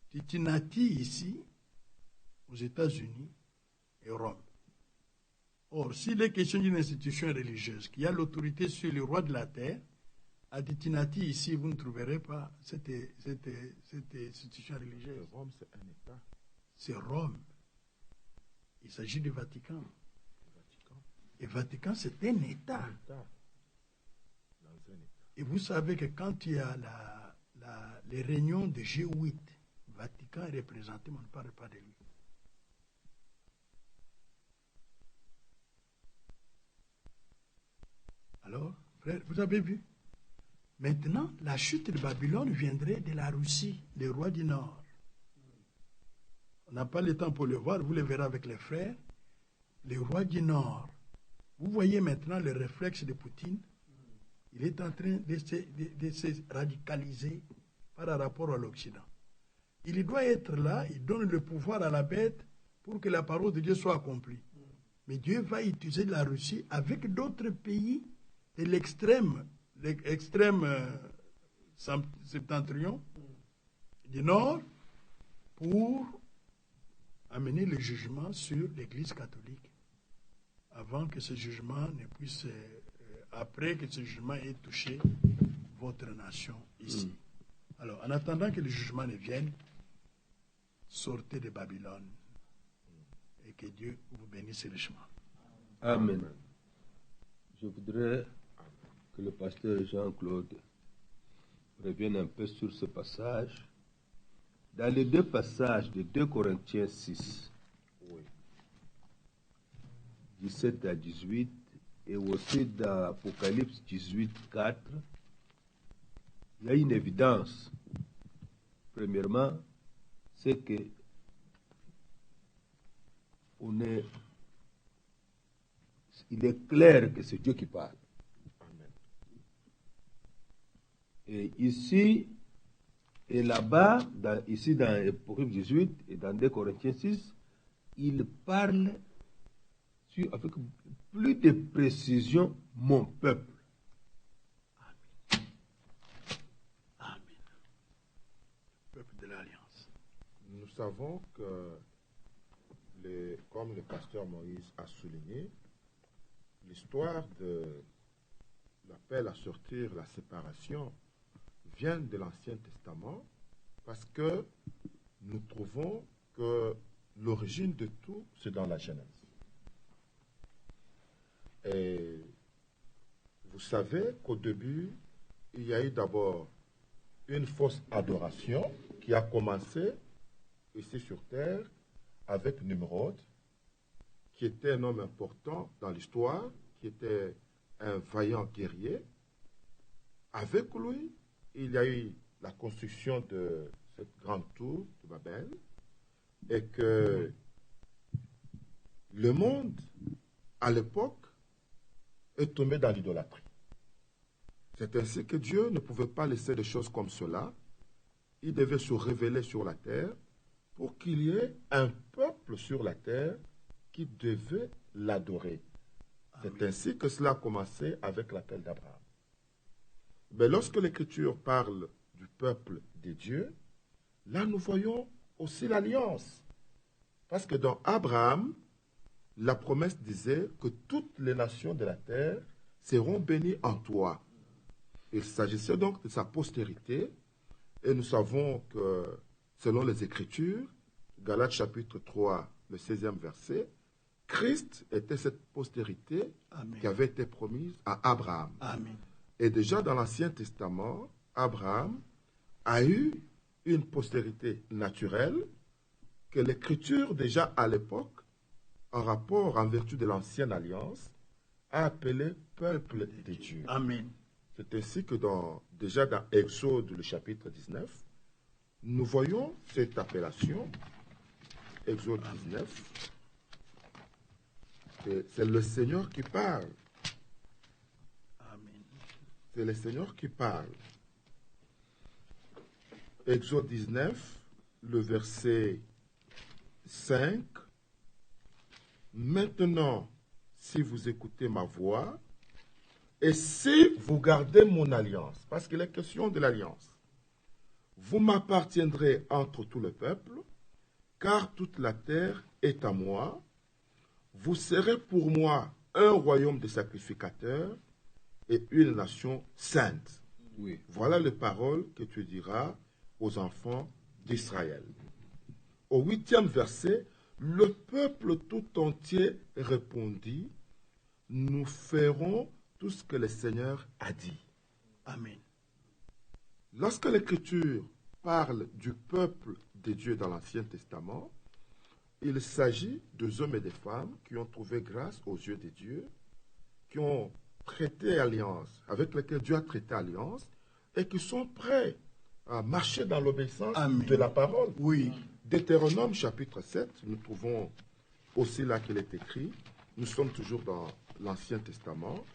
Titinati ici, aux États-Unis, et Rome. Or, s'il est question d'une institution religieuse qui a l'autorité sur le roi de la terre, à Titinati ici, vous ne trouverez pas cette institution religieuse. Rome, c'est un État. C'est Rome. Il s'agit du Vatican. Et Vatican, c'est un État. Et vous savez que quand il y a les réunions de G8, Vatican est représenté, mais on ne parle pas de lui. Alors, frère, vous avez vu? Maintenant, la chute de Babylone viendrait de la Russie, les rois du Nord. On n'a pas le temps pour le voir, vous le verrez avec les frères. Les rois du Nord. Vous voyez maintenant le réflexe de Poutine. Il est en train de se radicaliser par rapport à l'Occident. Il doit être là, il donne le pouvoir à la bête pour que la parole de Dieu soit accomplie. Mais Dieu va utiliser la Russie avec d'autres pays de l'extrême septentrion du Nord pour amener le jugement sur l'Église catholique avant que ce jugement ne puisse, après que ce jugement ait touché votre nation ici. Alors, en attendant que le jugement ne vienne, sortez de Babylone et que Dieu vous bénisse richement. Amen. Je voudrais que le pasteur Jean-Claude revienne un peu sur ce passage. Dans les 2 passages de 2 Corinthiens 6, 17 à 18, et aussi dans Apocalypse 18, 4, il y a une évidence. Premièrement, c'est que il est clair que c'est Dieu qui parle. Amen. Et ici et là-bas, ici dans Apocalypse 18 et dans 2 Corinthiens 6, il parle avec plus de précision, mon peuple. Amen. Amen. Peuple de l'Alliance. Nous savons que, comme le pasteur Moïse a souligné, l'histoire de l'appel à sortir la séparation vient de l'Ancien Testament parce que nous trouvons que l'origine de tout, c'est dans la Genèse. Et vous savez qu'au début, il y a eu d'abord une fausse adoration qui a commencé ici sur terre avec Nimrod, qui était un homme important dans l'histoire, qui était un vaillant guerrier. Avec lui, il y a eu la construction de cette grande tour de Babel, et que le monde, à l'époque, est tombé dans l'idolâtrie. C'est ainsi que Dieu ne pouvait pas laisser des choses comme cela. Il devait se révéler sur la terre pour qu'il y ait un peuple sur la terre qui devait l'adorer. C'est ainsi que cela a commencé avec l'appel d'Abraham. Mais lorsque l'Écriture parle du peuple de Dieu, là nous voyons aussi l'alliance. Parce que dans Abraham, la promesse disait que toutes les nations de la terre seront bénies en toi. Il s'agissait donc de sa postérité. Et nous savons que, selon les Écritures, Galates chapitre 3, le 16e verset, Christ était cette postérité Amen. qui avait été promise à Abraham. Amen. Et déjà dans l'Ancien Testament, Abraham a eu une postérité naturelle que l'Écriture, déjà à l'époque, en rapport, en vertu de l'Ancienne Alliance, a appelé peuple de Dieu. Amen. C'est ainsi que déjà dans Exode, le chapitre 19, nous voyons cette appellation, Exode 19, c'est le Seigneur qui parle. Amen. C'est le Seigneur qui parle. Exode 19, le verset 5. Maintenant, si vous écoutez ma voix, et si vous gardez mon alliance, parce qu'il est question de l'alliance, vous m'appartiendrez entre tout le peuple, car toute la terre est à moi. Vous serez pour moi un royaume de sacrificateurs et une nation sainte. Oui. Voilà les paroles que tu diras aux enfants d'Israël. Au 8e verset, le peuple tout entier répondit, nous ferons tout ce que le Seigneur a dit. Amen. Lorsque l'Écriture parle du peuple de Dieu dans l'Ancien Testament, il s'agit des hommes et des femmes qui ont trouvé grâce aux yeux de Dieu, qui ont traité alliance, avec lesquels Dieu a traité alliance, et qui sont prêts à marcher dans l'obéissance Amen. de la parole. Oui. Deutéronome chapitre 7, nous trouvons aussi là qu'il est écrit, nous sommes toujours dans l'Ancien Testament,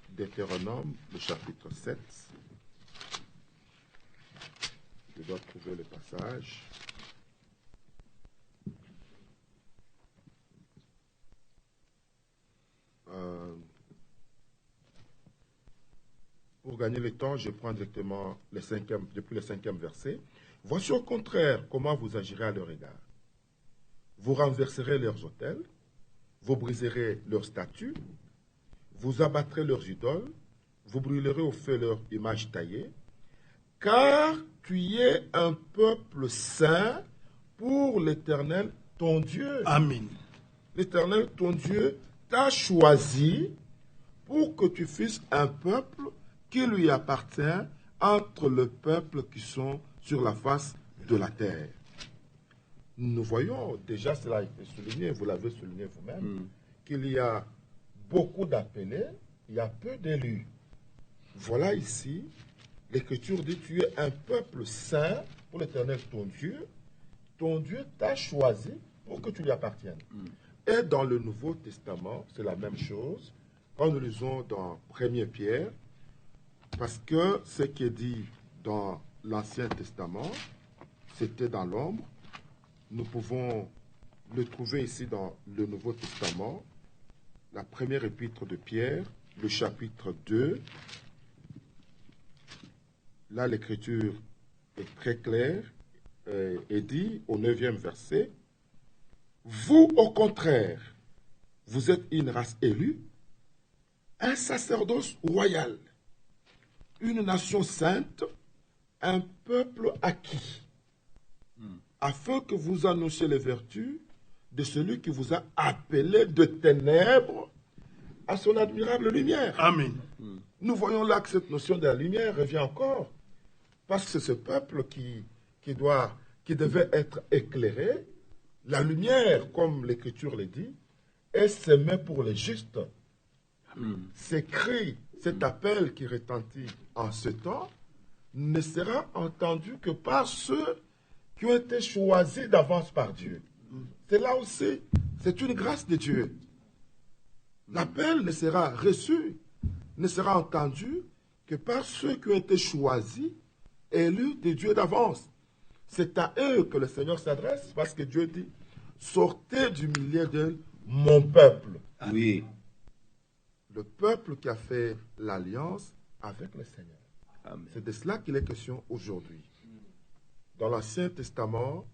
Deutéronome, le chapitre 7. Je dois trouver le passage. Pour gagner le temps, je prends directement depuis le 5e verset. Voici au contraire comment vous agirez à leur égard. Vous renverserez leurs autels, vous briserez leurs statues, vous abattrez leurs idoles, vous brûlerez au feu leurs images taillées, car tu es un peuple saint pour l'Éternel, ton Dieu. Amen. L'Éternel, ton Dieu, t'a choisi pour que tu fasses un peuple qui lui appartient entre le peuple qui sont sur la face de la terre. Nous voyons, déjà cela a été souligné, vous l'avez souligné vous-même, qu'il y a beaucoup d'appelés, il y a peu d'élus. Voilà ici, l'Écriture dit, tu es un peuple saint pour l'Éternel ton Dieu t'a choisi pour que tu lui appartiennes. Et dans le Nouveau Testament, c'est la même chose. Quand nous lisons dans 1 Pierre, parce que ce qui est dit dans l'Ancien Testament, c'était dans l'ombre, nous pouvons le trouver ici dans le Nouveau Testament, la première épître de Pierre, le chapitre 2. Là, l'Écriture est très claire et dit au 9e verset, vous, au contraire, vous êtes une race élue, un sacerdoce royal, une nation sainte, un peuple acquis, afin que vous annonciez les vertus de celui qui vous a appelé de ténèbres à son admirable lumière. Amen. Nous voyons là que cette notion de la lumière revient encore, parce que c'est ce peuple qui devait être éclairé. La lumière, comme l'Écriture le dit, est semée pour les justes. Ces cris, cet appel qui retentit en ce temps, ne sera entendu que par ceux qui ont été choisis d'avance par Dieu. C'est là aussi, c'est une grâce de Dieu. L'appel ne sera reçu, ne sera entendu que par ceux qui ont été choisis, élus de Dieu d'avance. C'est à eux que le Seigneur s'adresse, parce que Dieu dit, sortez du milieu d'eux, mon peuple. Oui. Le peuple qui a fait l'alliance avec le Seigneur. Amen. C'est de cela qu'il est question aujourd'hui. Dans l'Ancien Testament,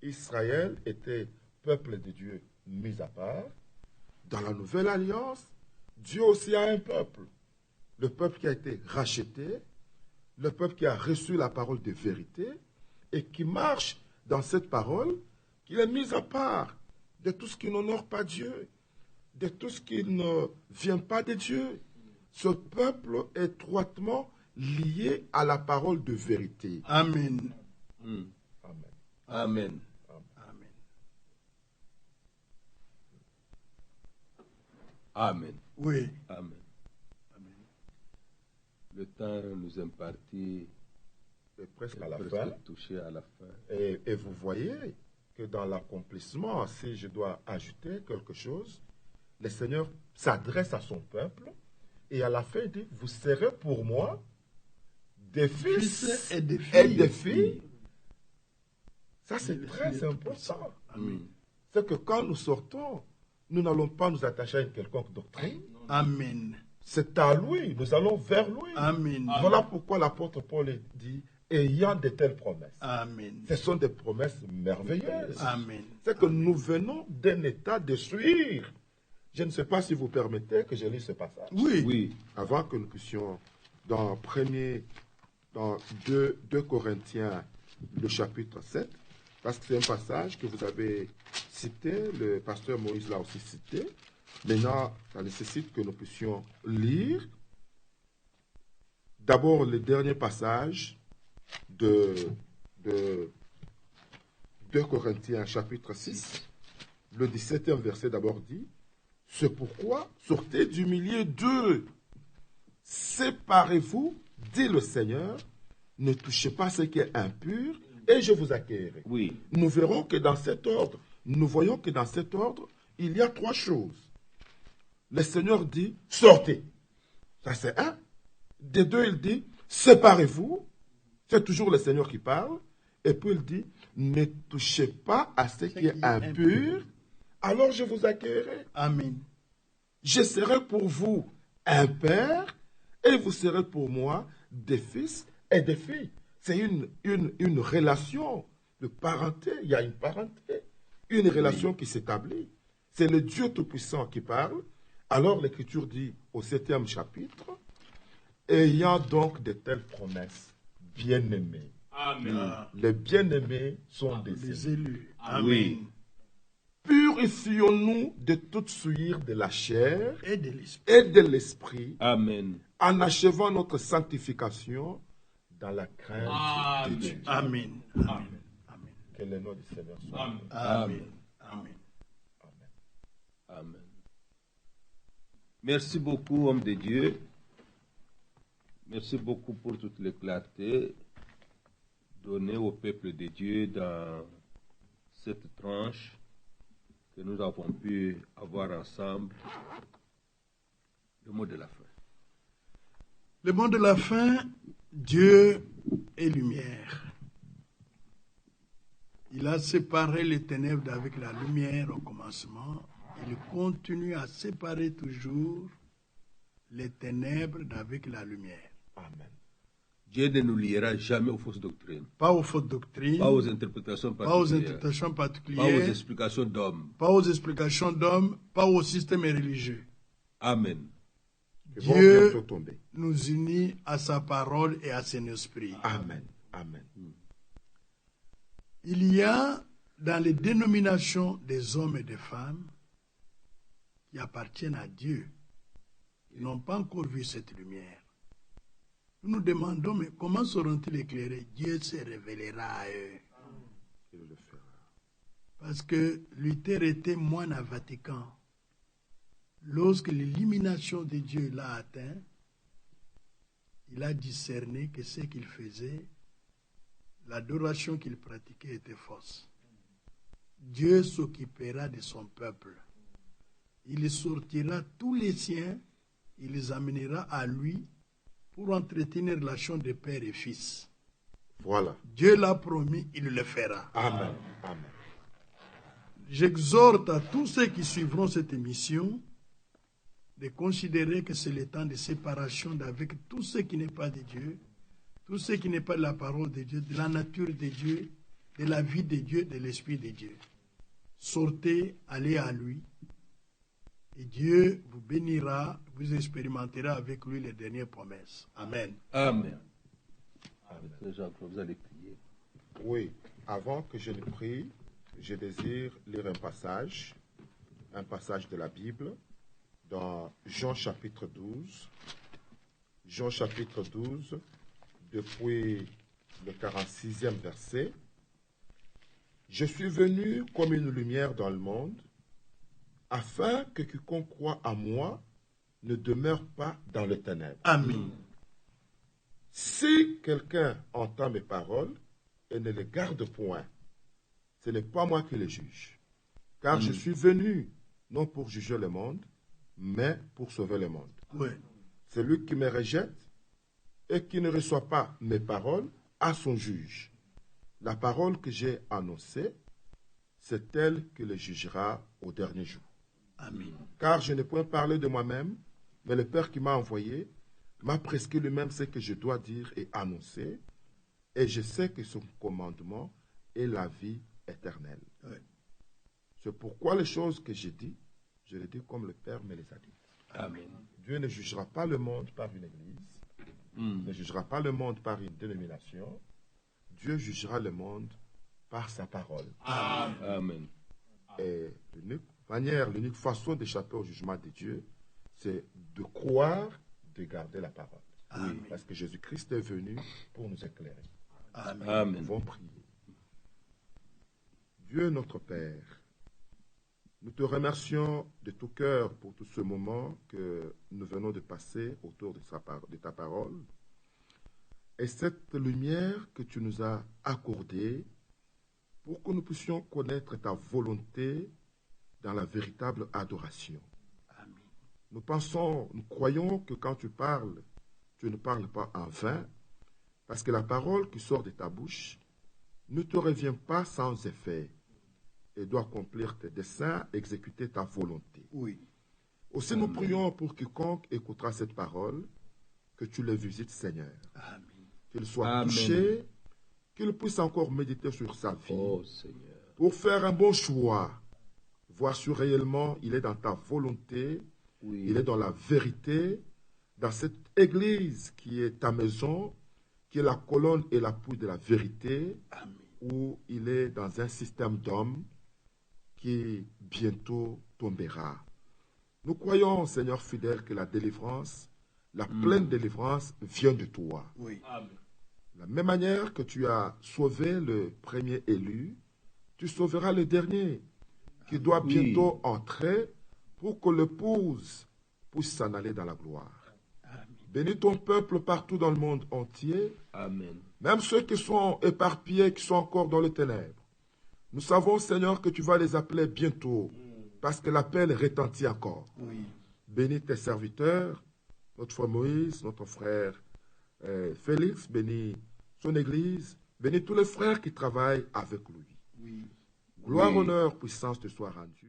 Israël était peuple de Dieu mis à part, dans la nouvelle alliance, Dieu aussi a un peuple. Le peuple qui a été racheté, le peuple qui a reçu la parole de vérité et qui marche dans cette parole, qu'il est mis à part de tout ce qui n'honore pas Dieu, de tout ce qui ne vient pas de Dieu. Ce peuple est étroitement lié à la parole de vérité. Amen. Mm. Amen. Amen. Amen. Amen. Oui. Amen. Le temps nous imparti C'est presque est à la presque fin. touché à la fin. Et vous voyez que dans l'accomplissement, si je dois ajouter quelque chose, le Seigneur s'adresse à son peuple et à la fin il dit, vous serez pour moi des fils et des et des filles. Ça c'est très important. Mm. C'est que quand nous sortons, nous n'allons pas nous attacher à une quelconque doctrine. Amen. C'est à lui, nous allons vers lui. Amen. Voilà pourquoi l'apôtre Paul dit, ayant de telles promesses. Amen. Ce sont des promesses merveilleuses. Amen. C'est que nous venons d'un état de suivre. Je ne sais pas si vous permettez que je lise ce passage. Oui. Oui. Avant que nous puissions, dans 2 Corinthiens, le chapitre 7, parce que c'est un passage que vous avez cité, le pasteur Moïse l'a aussi cité. Maintenant, ça nécessite que nous puissions lire d'abord le dernier passage de 2 Corinthiens chapitre 6. Le 17e verset d'abord dit, « C'est pourquoi sortez du milieu d'eux, séparez-vous, dit le Seigneur, ne touchez pas ce qui est impur, et je vous accueillerai. » Oui. Nous verrons que dans cet ordre, nous voyons que dans cet ordre, il y a 3 choses. Le Seigneur dit, sortez. Ça c'est 1. De 2, il dit, séparez-vous. C'est toujours le Seigneur qui parle. Et puis il dit, ne touchez pas à ce qui est impur, alors je vous accueillerai. Amen. Je serai pour vous un père, et vous serez pour moi des fils et des filles. C'est une relation de parenté. Il y a une parenté, une relation qui s'établit. C'est le Dieu Tout-Puissant qui parle. Alors l'Écriture dit au 7e chapitre, ayant donc de telles promesses, bien-aimés. Amen. Les bien-aimés sont des Les élus. élus. Amen. Oui. Purifions-nous de toute souillure de la chair Et de l'esprit. et de l'esprit, Amen. en achevant notre sanctification dans la crainte de Amen. Dieu. Amen. Amen. Amen. Que le nom du Seigneur soit. Amen. Amen. Amen. Amen. Amen. Merci beaucoup, homme de Dieu. Merci beaucoup pour toute la clarté donnée au peuple de Dieu dans cette tranche que nous avons pu avoir ensemble. Le mot de la fin. Le mot de la fin, Dieu est lumière. Il a séparé les ténèbres d'avec la lumière au commencement. Il continue à séparer toujours les ténèbres d'avec la lumière. Amen. Dieu ne nous liera jamais aux fausses doctrines, Pas aux fausses doctrines, pas aux interprétations pas aux particulières, interprétations pas aux particulières, explications d'hommes. pas aux explications d'hommes, pas au système religieux. Amen. Ils vont Dieu bientôt tomber. nous unit à sa parole et à son esprit. Amen. Amen. Il y a dans les dénominations des hommes et des femmes qui appartiennent à Dieu, qui n'ont pas encore vu cette lumière. Nous nous demandons, mais comment seront-ils éclairés? Dieu se révélera à eux. Il le fera. Parce que Luther était moine à Vatican. Lorsque l'illumination de Dieu l'a atteint, il a discerné que ce qu'il faisait, l'adoration qu'il pratiquait était fausse. Dieu s'occupera de son peuple. Il sortira tous les siens, il les amènera à lui pour entretenir une relation de père et fils. Voilà. Dieu l'a promis, il le fera. Amen. Amen. J'exhorte à tous ceux qui suivront cette émission de considérer que c'est le temps de séparation d'avec tout ce qui n'est pas de Dieu, tout ce qui n'est pas de la parole de Dieu, de la nature de Dieu, de la vie de Dieu, de l'esprit de Dieu. sortez, allez à lui. Et Dieu vous bénira, vous expérimenterez avec lui les dernières promesses. Amen. Amen. Frère Jean-Claude, vous allez prier. Oui, avant que je ne prie, je désire lire un passage de la Bible dans Jean chapitre 12. Jean chapitre 12, depuis le 46e verset. Je suis venu comme une lumière dans le monde, afin que quiconque croit à moi ne demeure pas dans les ténèbres. Amen. Si quelqu'un entend mes paroles et ne les garde point, ce n'est pas moi qui les juge. Car je suis venu non pour juger le monde, mais pour sauver le monde. Oui. Celui qui me rejette et qui ne reçoit pas mes paroles a son juge. La parole que j'ai annoncée, c'est elle qui le jugera au dernier jour. Amen. Car je n'ai point parlé de moi-même, mais le Père qui m'a envoyé m'a prescrit lui-même ce que je dois dire et annoncer, et je sais que son commandement est la vie éternelle. Oui. C'est pourquoi les choses que j'ai dites, je les dis comme le Père me les a dites. Amen. Dieu ne jugera pas le monde par une église, ne jugera pas le monde par une dénomination. Dieu jugera le monde par sa parole. Amen. Et l'unique façon d'échapper au jugement de Dieu, c'est de croire, de garder la parole. Amen. Parce que Jésus-Christ est venu pour nous éclairer. Amen. Nous Amen. devons prier. Dieu notre Père, nous te remercions de tout cœur pour tout ce moment que nous venons de passer autour de ta parole. Et cette lumière que tu nous as accordée pour que nous puissions connaître ta volonté dans la véritable adoration. Amen. Nous croyons que quand tu parles, tu ne parles pas en vain, parce que la parole qui sort de ta bouche ne te revient pas sans effet et doit accomplir tes desseins, exécuter ta volonté. Oui. Aussi nous prions pour quiconque écoutera cette parole, que tu le visites, Seigneur. Amen. Qu'il soit Amen. touché, qu'il puisse encore méditer sur sa vie, Oh Seigneur. pour faire un bon choix, voir si réellement il est dans ta volonté, Oui. il est dans la vérité, dans cette église qui est ta maison, qui est la colonne et l'appui de la vérité, Amen. ou il est dans un système d'hommes qui bientôt tombera. Nous croyons, Seigneur fidèle, que la délivrance, la pleine délivrance vient de toi. Oui. Amen. De la même manière que tu as sauvé le premier élu, tu sauveras le dernier, qui doit Oui. bientôt entrer pour que l'épouse puisse s'en aller dans la gloire. Amen. Bénis ton peuple partout dans le monde entier, Amen. même ceux qui sont éparpillés, qui sont encore dans les ténèbres. Nous savons, Seigneur, que tu vas les appeler bientôt, parce que l'appel retentit encore. Oui. Bénis tes serviteurs, notre frère Moïse, notre frère Félix, bénis son église, bénis tous les frères qui travaillent avec lui. Oui. Gloire, Oui. honneur, puissance te soit rendue.